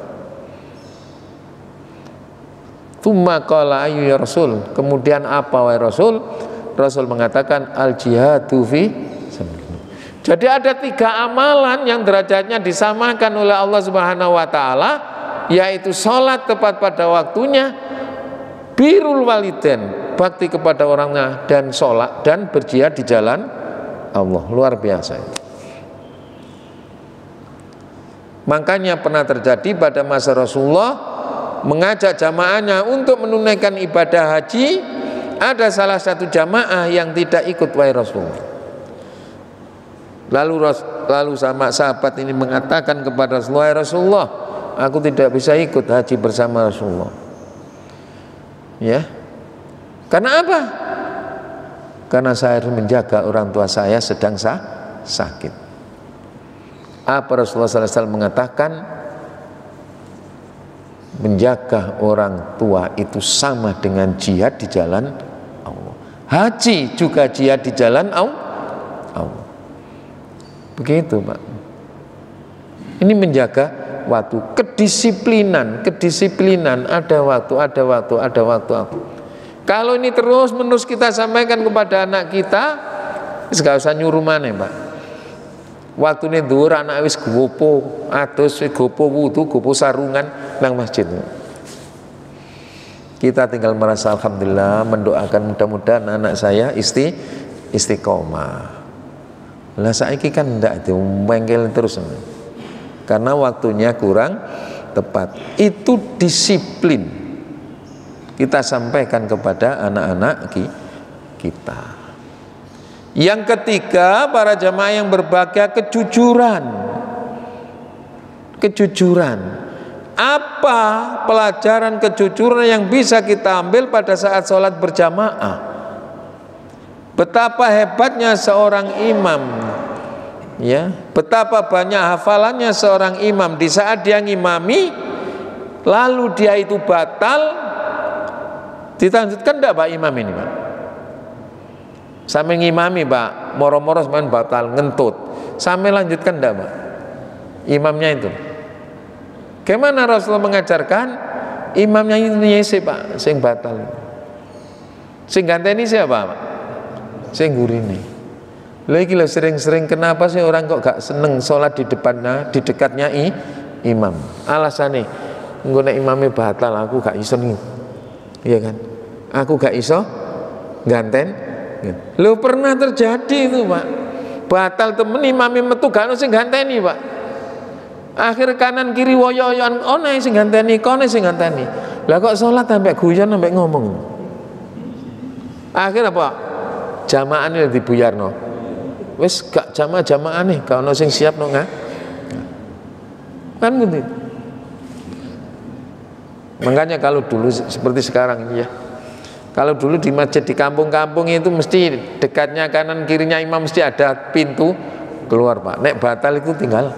[SPEAKER 1] Tsumma qala ayyu ya Rasul, kemudian apa wahai Rasul? Rasul mengatakan al jihadu fi sabilillah. Jadi ada 3 amalan yang derajatnya disamakan oleh Allah Subhanahu wa taala, yaitu sholat tepat pada waktunya, birrul walidain, bakti kepada orangnya, dan sholat dan berjihad di jalan Allah. Luar biasa. Makanya pernah terjadi pada masa Rasulullah mengajak jamaahnya untuk menunaikan ibadah haji, ada salah satu jamaah yang tidak ikut wahai Rasulullah. Lalu sama sahabat ini mengatakan kepada Rasulullah, Rasulullah, aku tidak bisa ikut haji bersama Rasulullah. Ya. Karena apa? Karena saya harus menjaga orang tua saya sedang sakit. Apa Rasulullah SAW mengatakan? Menjaga orang tua itu sama dengan jihad di jalan Allah. Haji juga jihad di jalan Allah. Begitu, Pak. Ini menjaga waktu, kedisiplinan, ada waktu. Kalau ini terus menerus kita sampaikan kepada anak kita, gak usah nyuruh mana, Pak. Waktu ini dhuwur anak wis gopo, atus gopo wudu, gopo sarungan nang masjid. Kita tinggal merasa alhamdulillah, mendoakan mudah-mudahan anak saya istiqomah. Lah saiki kan ndak mengkel terus. Karena waktunya kurang tepat. Itu disiplin kita sampaikan kepada anak-anak kita. Yang ketiga, para jamaah yang berbahagia, kejujuran. Apa pelajaran kejujuran yang bisa kita ambil pada saat sholat berjamaah? Betapa hebatnya seorang imam, ya, betapa banyak hafalannya seorang imam. Di saat dia ngimami, lalu dia itu batal, ditanjutkan enggak Pak imam ini, Pak? Sampai ngimami, Pak, moro-moro sampean batal ngentut. Sampai lanjutkan enggak, Pak? Imamnya itu. Gimana Rasulullah mengajarkan? Imamnya ini sih, Pak, sing batal. Sing ganteni siapa, Pak? Sing gurine. Lagi lo sering-sering, kenapa sih orang kok gak seneng sholat di depannya, di dekatnya imam? Alasannya, nggone imamnya batal, aku gak iso nih. Iya kan? Aku gak iso ganten. Lo pernah terjadi itu, Pak. Batal temen imamnya metu gak ono sing ganteni, Pak. Akhir kanan kiri woyo-woyoan, one sing ganteni, kone sing ganteni. Lah kok sholat sampai guyon sampai ngomong. Akhir apa? Jamaah ini dibuyarno. Wis gak jamaah nih, kalau sing siap no nggak? Kan gitu. Makanya kalau dulu seperti sekarang ini ya, kalau dulu di masjid di kampung-kampung itu mesti dekatnya kanan kirinya imam mesti ada pintu keluar Pak. Nek batal itu tinggal.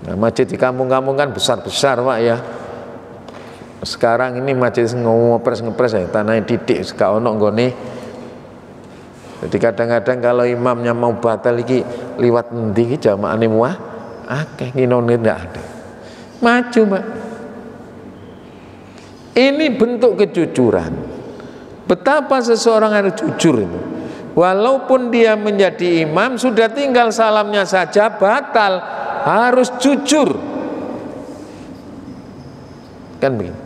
[SPEAKER 1] Nah, masjid di kampung-kampung kan besar-besar Pak ya. Sekarang ini masjid ngepres ya, tanahnya didik gak ono nggone. Jadi kadang-kadang kalau imamnya mau batal iki liwat endi jamaahane muah akeh nginone ndak ada. Maju Pak. Ini bentuk kejujuran. Betapa seseorang harus jujur itu. Walaupun dia menjadi imam, sudah tinggal salamnya saja batal, harus jujur. Kan begitu.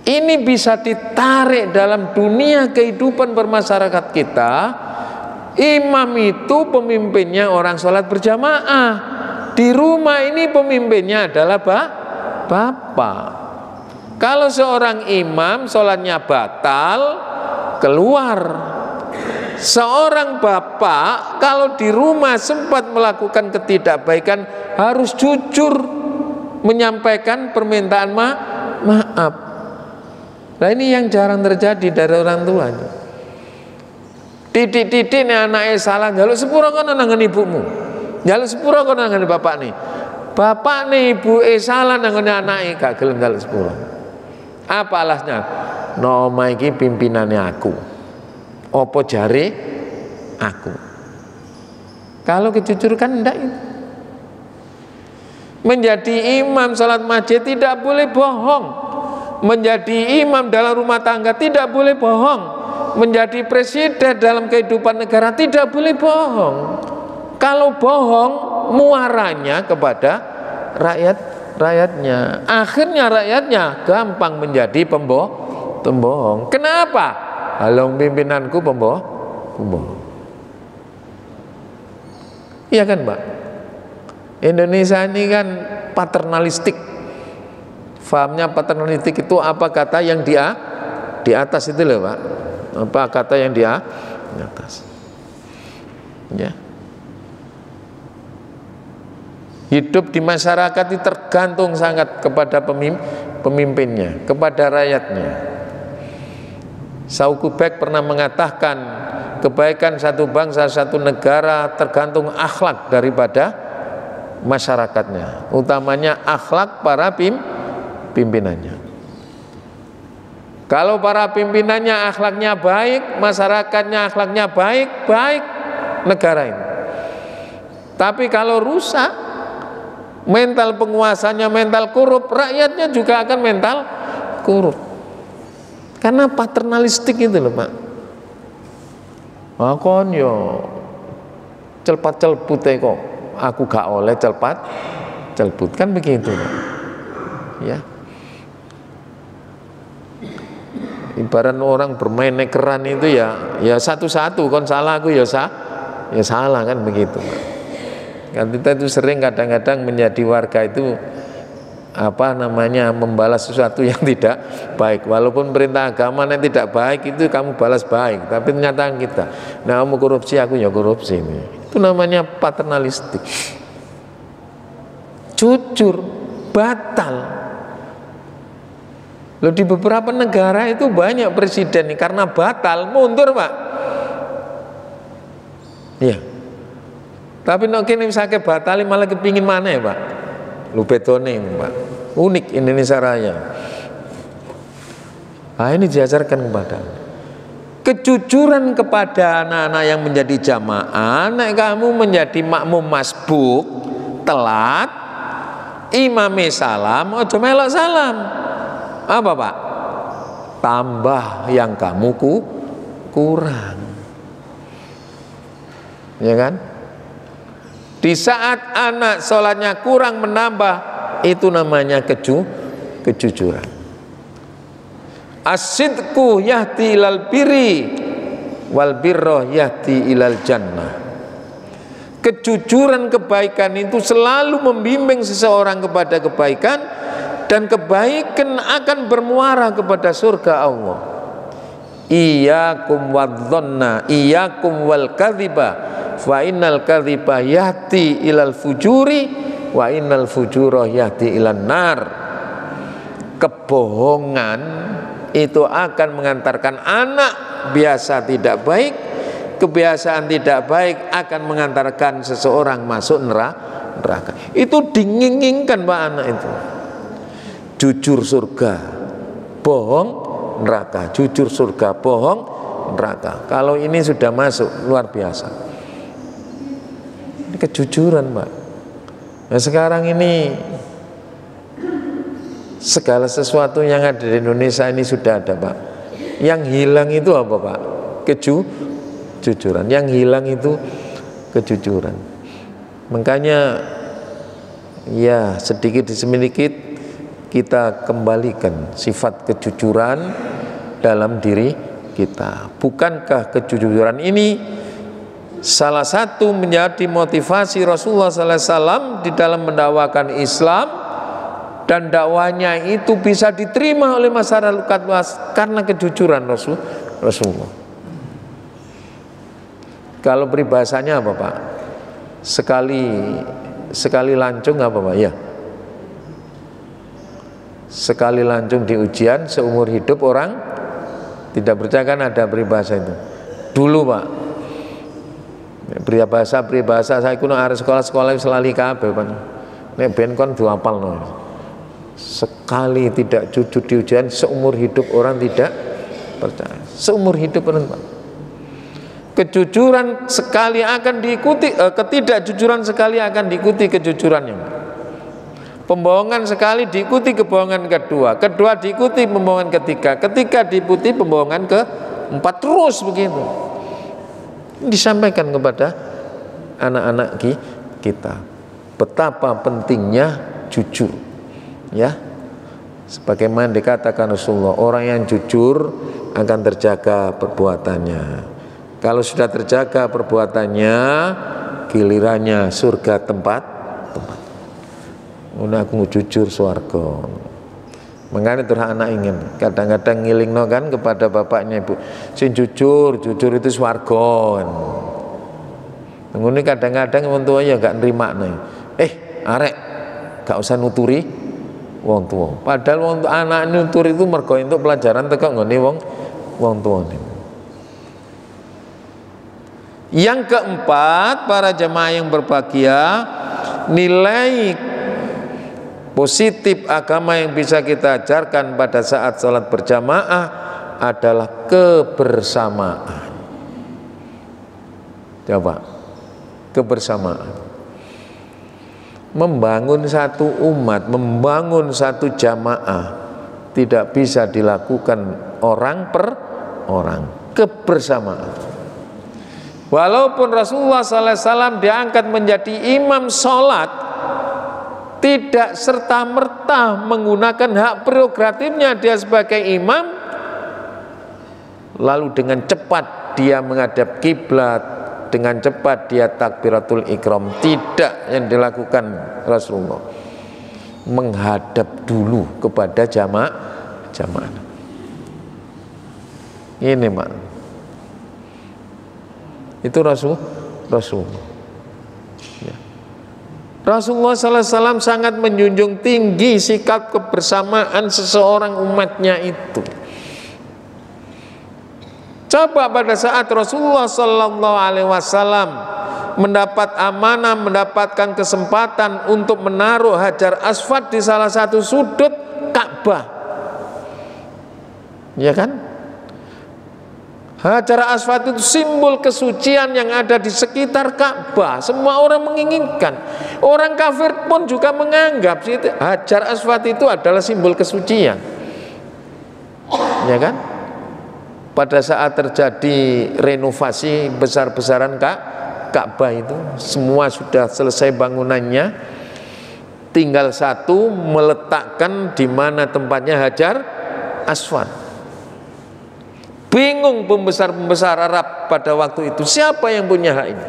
[SPEAKER 1] Ini bisa ditarik dalam dunia kehidupan bermasyarakat kita. Imam itu pemimpinnya orang sholat berjamaah. Di rumah ini pemimpinnya adalah bapak. Kalau seorang imam sholatnya batal, keluar. Seorang bapak kalau di rumah sempat melakukan ketidakbaikan, harus jujur menyampaikan permintaan maaf. Nah ini yang jarang terjadi dari orang tua. Titik-titik nih anaknya salah, jaluk sepura kan nangan ibumu, jaluk sepura kan nangan bapak nih. Bapak nih ibu salah nangan anaknya, gak gelem jaluk sepura. Apa alasnya? Nama iki pimpinannya aku. Opo jare aku. Kalau kejujuran kan enggak itu. Menjadi imam salat masjid tidak boleh bohong. Menjadi imam dalam rumah tangga tidak boleh bohong. Menjadi presiden dalam kehidupan negara tidak boleh bohong. Kalau bohong muaranya kepada rakyatnya. Akhirnya rakyatnya gampang menjadi pembohong. Kenapa? Halong pimpinanku pembohong. Iya kan Pak? Indonesia ini kan paternalistik. Fahamnya paternalistik itu apa kata yang di atas itu loh Pak. Apa kata yang di atas. Ya. Hidup di masyarakat itu tergantung sangat kepada pemimpinnya, kepada rakyatnya. Saukubek pernah mengatakan kebaikan satu bangsa, satu negara tergantung akhlak daripada masyarakatnya, utamanya akhlak para pimpinannya. Kalau para pimpinannya akhlaknya baik, masyarakatnya akhlaknya baik negara ini. Tapi kalau rusak, mental penguasanya mental korup, rakyatnya juga akan mental korup. Karena paternalistik itu loh Pak. Makon yo celpat celput kok, aku gak oleh celput kan begitu Pak. Ya. Ibarat orang bermain nekeran itu ya satu-satu, kon salah aku ya salah kan begitu Pak. Kan kita itu sering kadang-kadang menjadi warga itu membalas sesuatu yang tidak baik. Walaupun perintah agama yang tidak baik itu kamu balas baik, tapi kenyataan kita, nah kamu korupsi aku ya korupsi, ini itu namanya paternalistik. Jujur batal. Loh, di beberapa negara itu banyak presiden nih karena batal mundur Pak. Iya. Tapi nek kene misake batali malah kepingin mana ya Pak? Lu betone Pak. Unik Indonesia Raya. Nah, ini diajarkan kepada kejujuran kepada anak-anak yang menjadi jamaah. Nek kamu menjadi makmum masbuk telat, imame salam, ojo melok salam. Apa Pak? Tambah yang kamu kurang. Ya kan? Di saat anak sholatnya kurang menambah, itu namanya kejujuran. As-sidqu yahdi ilal birri wal birra yahdi ilal jannah. Kejujuran kebaikan itu selalu membimbing seseorang kepada kebaikan, dan kebaikan akan bermuara kepada surga Allah. iyyakum wadh-dhanna iyyakum wal kadhiba fa innal kadhiba yahdi ilal fujuri wa innal fujura yahdi ilan nar. Kebohongan itu akan mengantarkan anak biasa tidak baik, kebiasaan tidak baik akan mengantarkan seseorang masuk neraka. Itu diinginkan Pak anak itu. Jujur surga, bohong neraka. Jujur surga, bohong neraka. Kalau ini sudah masuk, luar biasa. Ini kejujuran Pak. Nah sekarang ini segala sesuatu yang ada di Indonesia ini sudah ada Pak. Yang hilang itu apa Pak? Kejujuran. Yang hilang itu kejujuran. Makanya ya sedikit demi sedikit kita kembalikan sifat kejujuran dalam diri kita. Bukankah kejujuran ini salah satu menjadi motivasi Rasulullah SAW di dalam mendakwakan Islam, dan dakwanya itu bisa diterima oleh masyarakat luas karena kejujuran Rasulullah. Kalau peribahasanya apa Pak? Sekali lancung apa Pak? Ya. Sekali lancung di ujian, seumur hidup orang tidak percaya, kan ada peribahasa itu. Dulu Pak, peribahasa saya kuno arek sekolah selali kabeh Pak. Nek ben kon duapalno. Sekali tidak jujur di ujian, seumur hidup orang tidak percaya. Seumur hidup orang Pak. Kejujuran sekali akan diikuti, ketidakjujuran sekali akan diikuti kejujurannya. Pembohongan sekali diikuti kebohongan kedua, kedua diikuti pembohongan ketiga, ketiga diikuti pembohongan keempat, terus begitu. Disampaikan kepada anak-anak kita betapa pentingnya jujur. Ya, sebagaimana dikatakan Rasulullah, orang yang jujur akan terjaga perbuatannya. Kalau sudah terjaga perbuatannya, gilirannya surga tempat. Una aku jujur swarga. Makanya terus anak ingin kadang-kadang ngilingno kan kepada bapaknya, ibu, sing jujur itu swarga. Ngono kadang-kadang wong tua ya gak nrimakno. Arek gak usah nuturi wong tua. Padahal wong anak nutur itu mergo entuk pelajaran teko nggone wong tua. Yang keempat, para jemaah yang berbahagia, nilai positif agama yang bisa kita ajarkan pada saat sholat berjamaah adalah kebersamaan. Coba, kebersamaan. Membangun satu umat, membangun satu jamaah tidak bisa dilakukan orang per orang. Kebersamaan. Walaupun Rasulullah SAW diangkat menjadi imam sholat, tidak serta-merta menggunakan hak prerogatifnya dia sebagai imam, lalu dengan cepat dia menghadap kiblat, dengan cepat dia takbiratul ikram. Tidak, yang dilakukan Rasulullah menghadap dulu kepada jamaah. Ini Mak, itu Rasulullah. Ya. Rasulullah SAW sangat menjunjung tinggi sikap kebersamaan seseorang umatnya itu. Coba pada saat Rasulullah SAW mendapat amanah, mendapatkan kesempatan untuk menaruh Hajar Aswad di salah satu sudut Ka'bah, ya kan? Hajar Aswad itu simbol kesucian yang ada di sekitar Ka'bah. Semua orang menginginkan. Orang kafir pun juga menganggap Hajar Aswad itu adalah simbol kesucian, ya kan? Pada saat terjadi renovasi besar-besaran Ka'bah itu, semua sudah selesai bangunannya, tinggal satu meletakkan di mana tempatnya Hajar Aswad. Bingung pembesar-pembesar Arab pada waktu itu, siapa yang punya hak ini?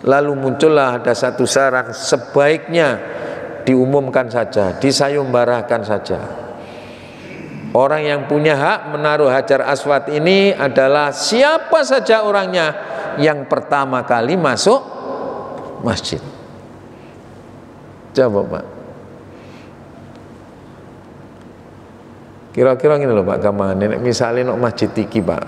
[SPEAKER 1] Lalu muncullah ada satu saran, sebaiknya diumumkan saja, disayembarakan saja. Orang yang punya hak menaruh Hajar Aswad ini adalah siapa saja orangnya yang pertama kali masuk masjid. Coba Pak, kira-kira gini loh Pak gamane, misalnya nok masjid iki Pak,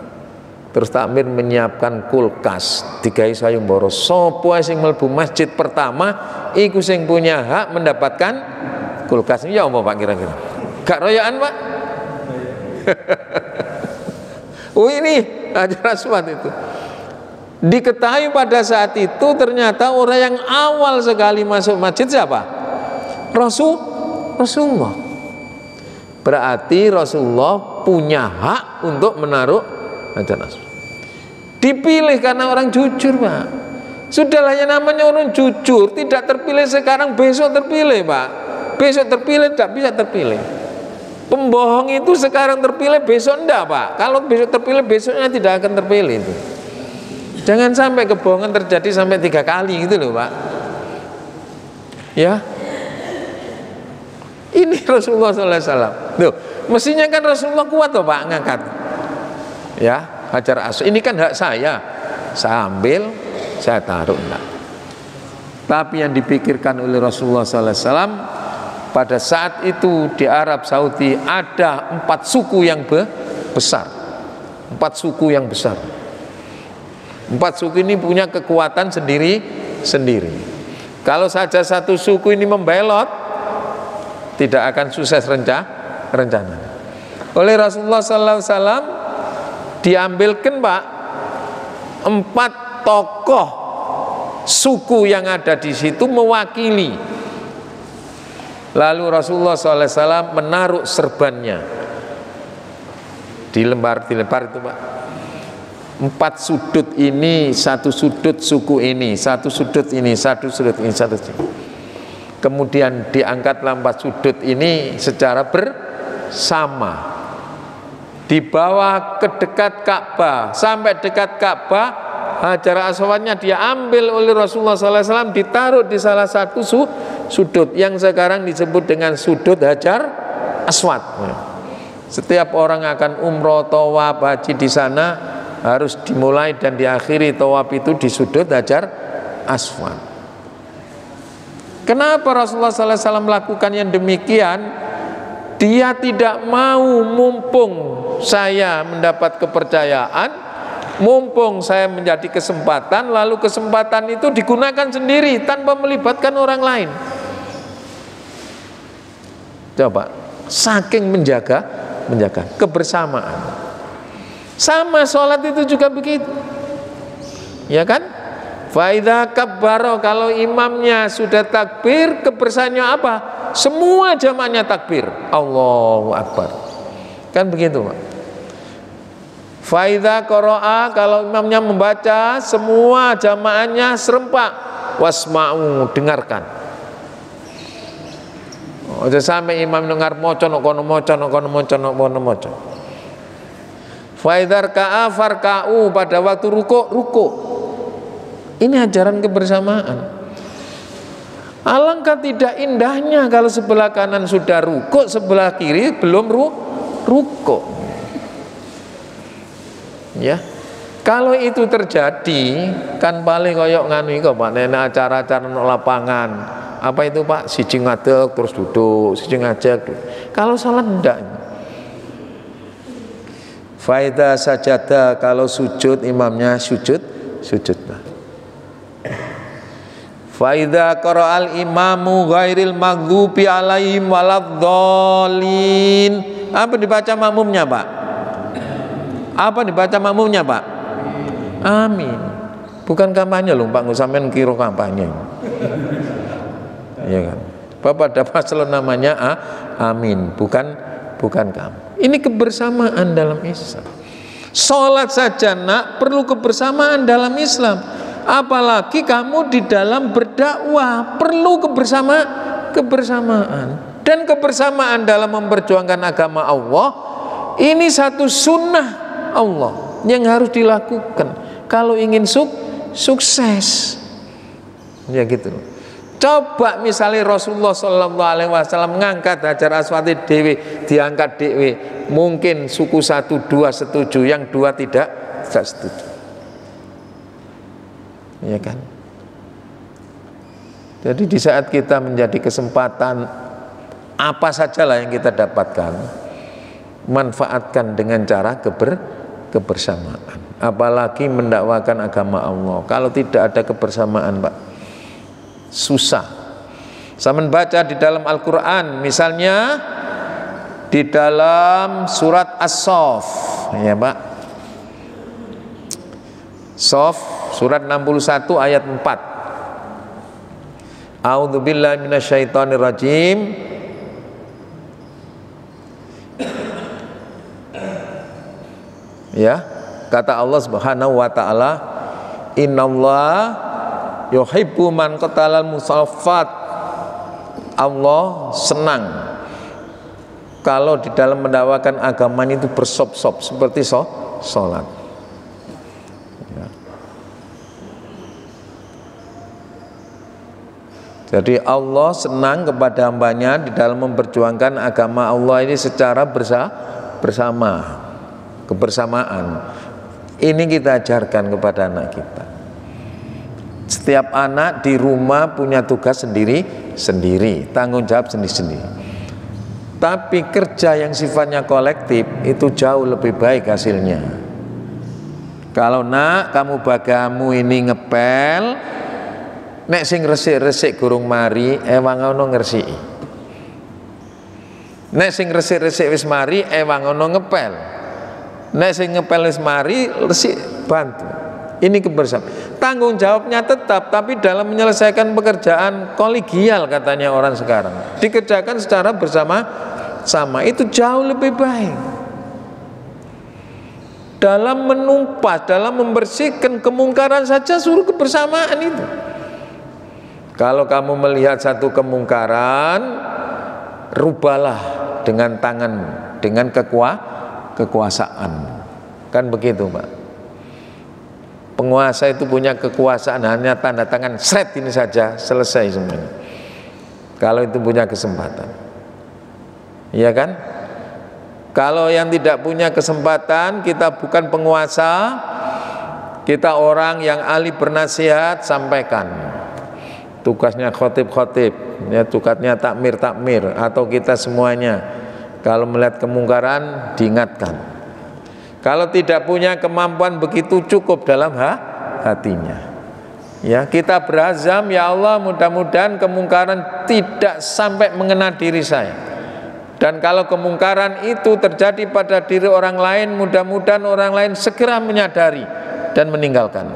[SPEAKER 1] terus takmir menyiapkan kulkas digawe sayembara, sapa sing mlebu masjid pertama iku sing punya hak mendapatkan kulkas. Ya apa Pak kira-kira? Gak royokan Pak? Oh ini Hajar Aswad itu diketahui pada saat itu ternyata orang yang awal sekali masuk masjid siapa? Rasulullah. Berarti Rasulullah punya hak untuk menaruh Hajar Aswad. Dipilih karena orang jujur Pak. Sudahlah, yang namanya orang jujur tidak terpilih sekarang, besok terpilih Pak. Besok terpilih, tidak bisa terpilih. Pembohong itu sekarang terpilih, besok enggak Pak. Kalau besok terpilih, besoknya tidak akan terpilih itu. Jangan sampai kebohongan terjadi sampai 3 kali gitu loh Pak. Ya, ini Rasulullah SAW. Loh, mestinya kan Rasulullah kuat loh Pak ngangkat. Ya, Hajar Aswad ini kan hak saya ambil, saya taruh enggak. Tapi yang dipikirkan oleh Rasulullah SAW, pada saat itu di Arab Saudi ada 4 suku yang besar. 4 suku yang besar. 4 suku ini punya kekuatan sendiri-sendiri. Kalau saja satu suku ini membelot, tidak akan sukses rencana. Oleh Rasulullah SAW diambilkan Pak 4 tokoh suku yang ada di situ mewakili. Lalu Rasulullah SAW menaruh serbannya di lembar itu Pak. 4 sudut ini, 1 sudut suku ini, 1 sudut ini, 1 sudut ini, 1 sudut. Kemudian diangkatlah 4 sudut ini secara bersama. Dibawa ke dekat Ka'bah, sampai dekat Ka'bah, Hajar Aswadnya dia ambil oleh Rasulullah SAW, ditaruh di salah satu sudut yang sekarang disebut dengan sudut Hajar Aswad. Setiap orang akan umroh, tawaf, haji di sana harus dimulai dan diakhiri tawaf itu di sudut Hajar Aswad. Kenapa Rasulullah SAW melakukan yang demikian? Dia tidak mau, mumpung saya mendapat kepercayaan, mumpung saya menjadi kesempatan, lalu kesempatan itu digunakan sendiri tanpa melibatkan orang lain. Coba, saking menjaga kebersamaan. Sama sholat itu juga begitu, ya kan? Faidha kabbaro, kalau imamnya sudah takbir, kebersamaannya apa? Semua jamaahnya takbir, Allahu Akbar. Kan begitu Pak. Faidha qara'a, kalau imamnya membaca, semua jamaahnya serempak, wasma'u, dengarkan. Ojo sampai imam dengar moco kono moco. Faidhar ka'a farka'u, pada waktu ruku. Ini ajaran kebersamaan. Alangkah tidak indahnya kalau sebelah kanan sudah ruku, sebelah kiri belum ruku. Ya, kalau itu terjadi kan paling koyok nganu iki Pak, nek acara-acara nang lapangan. Apa itu Pak? Siji ngadeg terus duduk, siji ngajak. Kalau salat ndak. Faida sajada, kalau sujud imamnya sujudlah. Faida qara'al imamu ghairil maghdubi alaihim waladhdallin. Apa dibaca makmumnya Pak? Apa dibaca makmumnya Pak? Amin. Bukan kampanye loh Pak, nggak sampean kira kampanye. Ya kan? Bapak ada paslon namanya amin, bukan kamu. Ini kebersamaan dalam Islam. Sholat saja nak perlu kebersamaan dalam Islam. Apalagi kamu di dalam berdakwah perlu kebersamaan. Dan kebersamaan dalam memperjuangkan agama Allah ini satu sunnah Allah yang harus dilakukan kalau ingin sukses. Ya gitu. Coba misalnya Rasulullah Shallallahu Alaihi Wasallam mengangkat Hajar Aswad dewe, diangkat dewe, mungkin suku 1, 2 setuju, yang 2 tidak setuju, ya kan? Jadi di saat kita menjadi kesempatan apa sajalah yang kita dapatkan, manfaatkan dengan cara kebersamaan. Apalagi mendakwakan agama Allah. Kalau tidak ada kebersamaan, Pak, susah. Saya membaca di dalam Al-Quran, misalnya di dalam surat As-Saff, ya Pak, Saff surat 61 ayat 4. A'udzubillahi minasyaitonirrajim. Ya, kata Allah Subhanahu wa taala, innallaha yuhibbu man qatalal musaffat. Allah senang kalau di dalam mendakwakan agama itu bersop-sop seperti sholat. Ya. Jadi Allah senang kepada hambanya di dalam memperjuangkan agama Allah ini secara bersama, kebersamaan. Ini kita ajarkan kepada anak kita. Setiap anak di rumah punya tugas sendiri-sendiri, tanggung jawab sendiri-sendiri. Tapi kerja yang sifatnya kolektif itu jauh lebih baik hasilnya. Kalau nak, kamu bagamu ini ngepel, nek sing resik-resik gurung mari, ewang ono ngresiki. Nek sing resik-resik wis mari, ewang ono ngepel. Nek sing ngepel wis mari, resik bantu. Ini kebersamaan. Tanggung jawabnya tetap, tapi dalam menyelesaikan pekerjaan kolegial katanya orang sekarang. Dikerjakan secara bersama-sama, itu jauh lebih baik. Dalam menumpas, dalam membersihkan kemungkaran saja suruh kebersamaan itu. Kalau kamu melihat satu kemungkaran, rubahlah dengan tangan, dengan kekuasaan. Kan begitu, Pak. Penguasa itu punya kekuasaan, hanya tanda tangan seret ini saja, selesai semuanya. Kalau itu punya kesempatan, iya kan? Kalau yang tidak punya kesempatan, kita bukan penguasa, kita orang yang ahli bernasihat, sampaikan. Tugasnya khotib-khotib, ya, tugasnya takmir-takmir, atau kita semuanya. Kalau melihat kemungkaran, diingatkan. Kalau tidak punya kemampuan begitu, cukup dalam hatinya. Ya, kita berazam, ya Allah, mudah-mudahan kemungkaran tidak sampai mengena diri saya. Dan kalau kemungkaran itu terjadi pada diri orang lain, mudah-mudahan orang lain segera menyadari dan meninggalkan.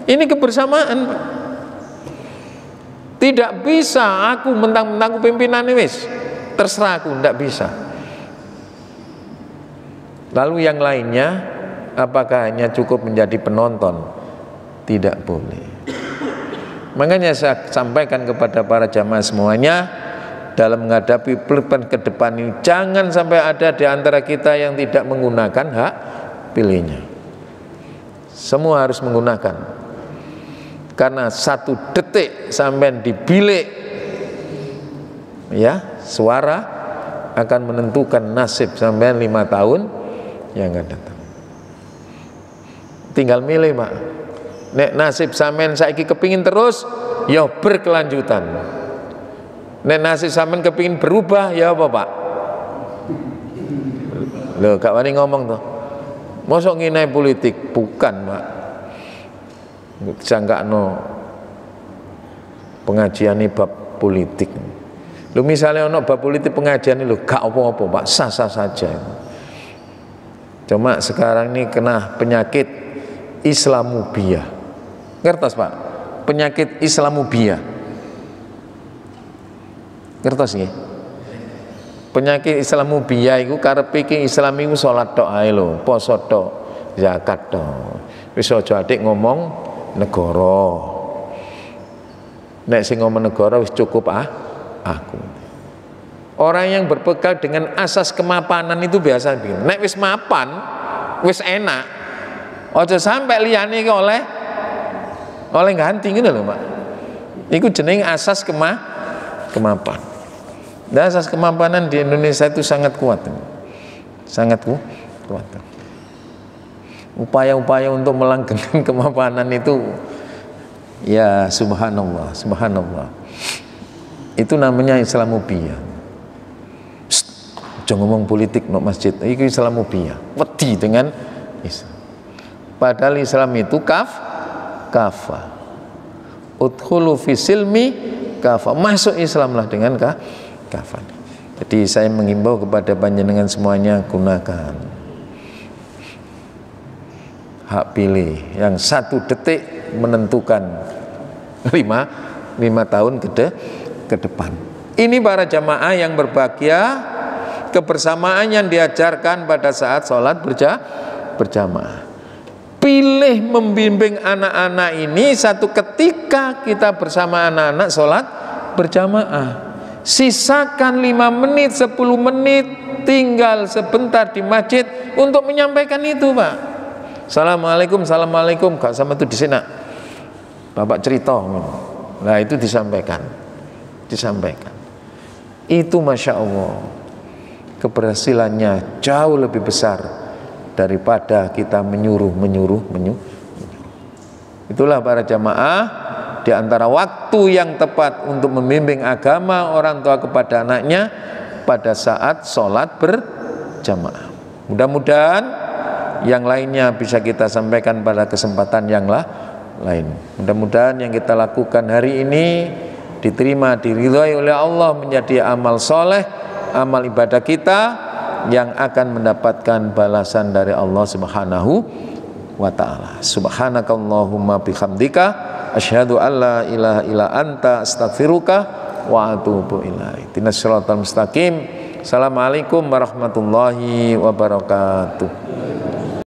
[SPEAKER 1] Ini kebersamaan, Pak. Tidak bisa aku mentang-mentang pimpinan wis, terserah aku, tidak bisa. Lalu yang lainnya, apakah hanya cukup menjadi penonton? Tidak boleh. Makanya saya sampaikan kepada para jamaah semuanya, dalam menghadapi pilihan ke depan ini, jangan sampai ada di antara kita yang tidak menggunakan hak pilihnya. Semua harus menggunakan. Karena 1 detik sampai di bilik, ya, suara akan menentukan nasib sampai 5 tahun yang akan datang. Tinggal milih, Pak. Nek nasib sampean saiki kepingin terus, ya berkelanjutan. Nek nasib sampean kepingin berubah, ya apa, Pak? Loh, gak wani ngomong tuh. Mosok nginai politik, bukan, Pak. Jangkakno pengajian ini bab politik. Lu misalnya ono bab politik pengajian ini, lu gak apa-apa, Pak, sah-sah saja. Cuma sekarang ini kena penyakit Islamubia. Ngertos, Pak? Penyakit Islamubia. Ngertos nggih? Penyakit Islamubia iku karepe iki Islam iku salat tok ae lho, poso tok, zakat tok. Wis aja atik ngomong negara. Nek sing ngomong negara wis cukup aku. Orang yang berpegang dengan asas kemapanan itu biasa begini. Nek wis mapan, wis enak. Aja sampai liyane iki oleh ganti ngono lho, Pak. Iku jeneng asas kemapan. Dan asas kemapanan di Indonesia itu sangat kuat. Sangat kuat. Upaya-upaya untuk melanggengkan kemapanan itu, ya subhanallah, subhanallah. Itu namanya Islamofobia. Jangan ngomong politik no masjid. Itu Islamofobia. Wedi dengan Islam. Padahal Islam itu kafa. Udkhulu fi silmi kafa. Masuk Islamlah dengan kafa. Jadi saya mengimbau kepada panjenengan semuanya, gunakan hak pilih yang 1 detik menentukan 5 tahun ke depan. Ini para jamaah yang berbahagia, kebersamaan yang diajarkan pada saat sholat berjamaah. Pilih membimbing anak-anak ini satu ketika kita bersama anak-anak sholat berjamaah. Sisakan 5 menit, 10 menit, tinggal sebentar di masjid untuk menyampaikan itu, Pak. Assalamualaikum, assalamualaikum, gak sama itu di sini. Bapak cerita, nah itu disampaikan. Itu masya Allah, keberhasilannya jauh lebih besar daripada kita menyuruh. Itulah para jamaah, di antara waktu yang tepat untuk membimbing agama orang tua kepada anaknya pada saat sholat berjamaah. Mudah-mudahan yang lainnya bisa kita sampaikan pada kesempatan yang lain. Mudah-mudahan yang kita lakukan hari ini diterima, diridhai oleh Allah, menjadi amal soleh, amal ibadah kita yang akan mendapatkan balasan dari Allah Subhanahu wa ta'ala. Subhanakallahumma bihamdika asyhadu an la ilaha illa anta astaghfiruka wa atubu ilaik. Ihdinas siratal mustaqim. Assalamualaikum warahmatullahi wabarakatuh.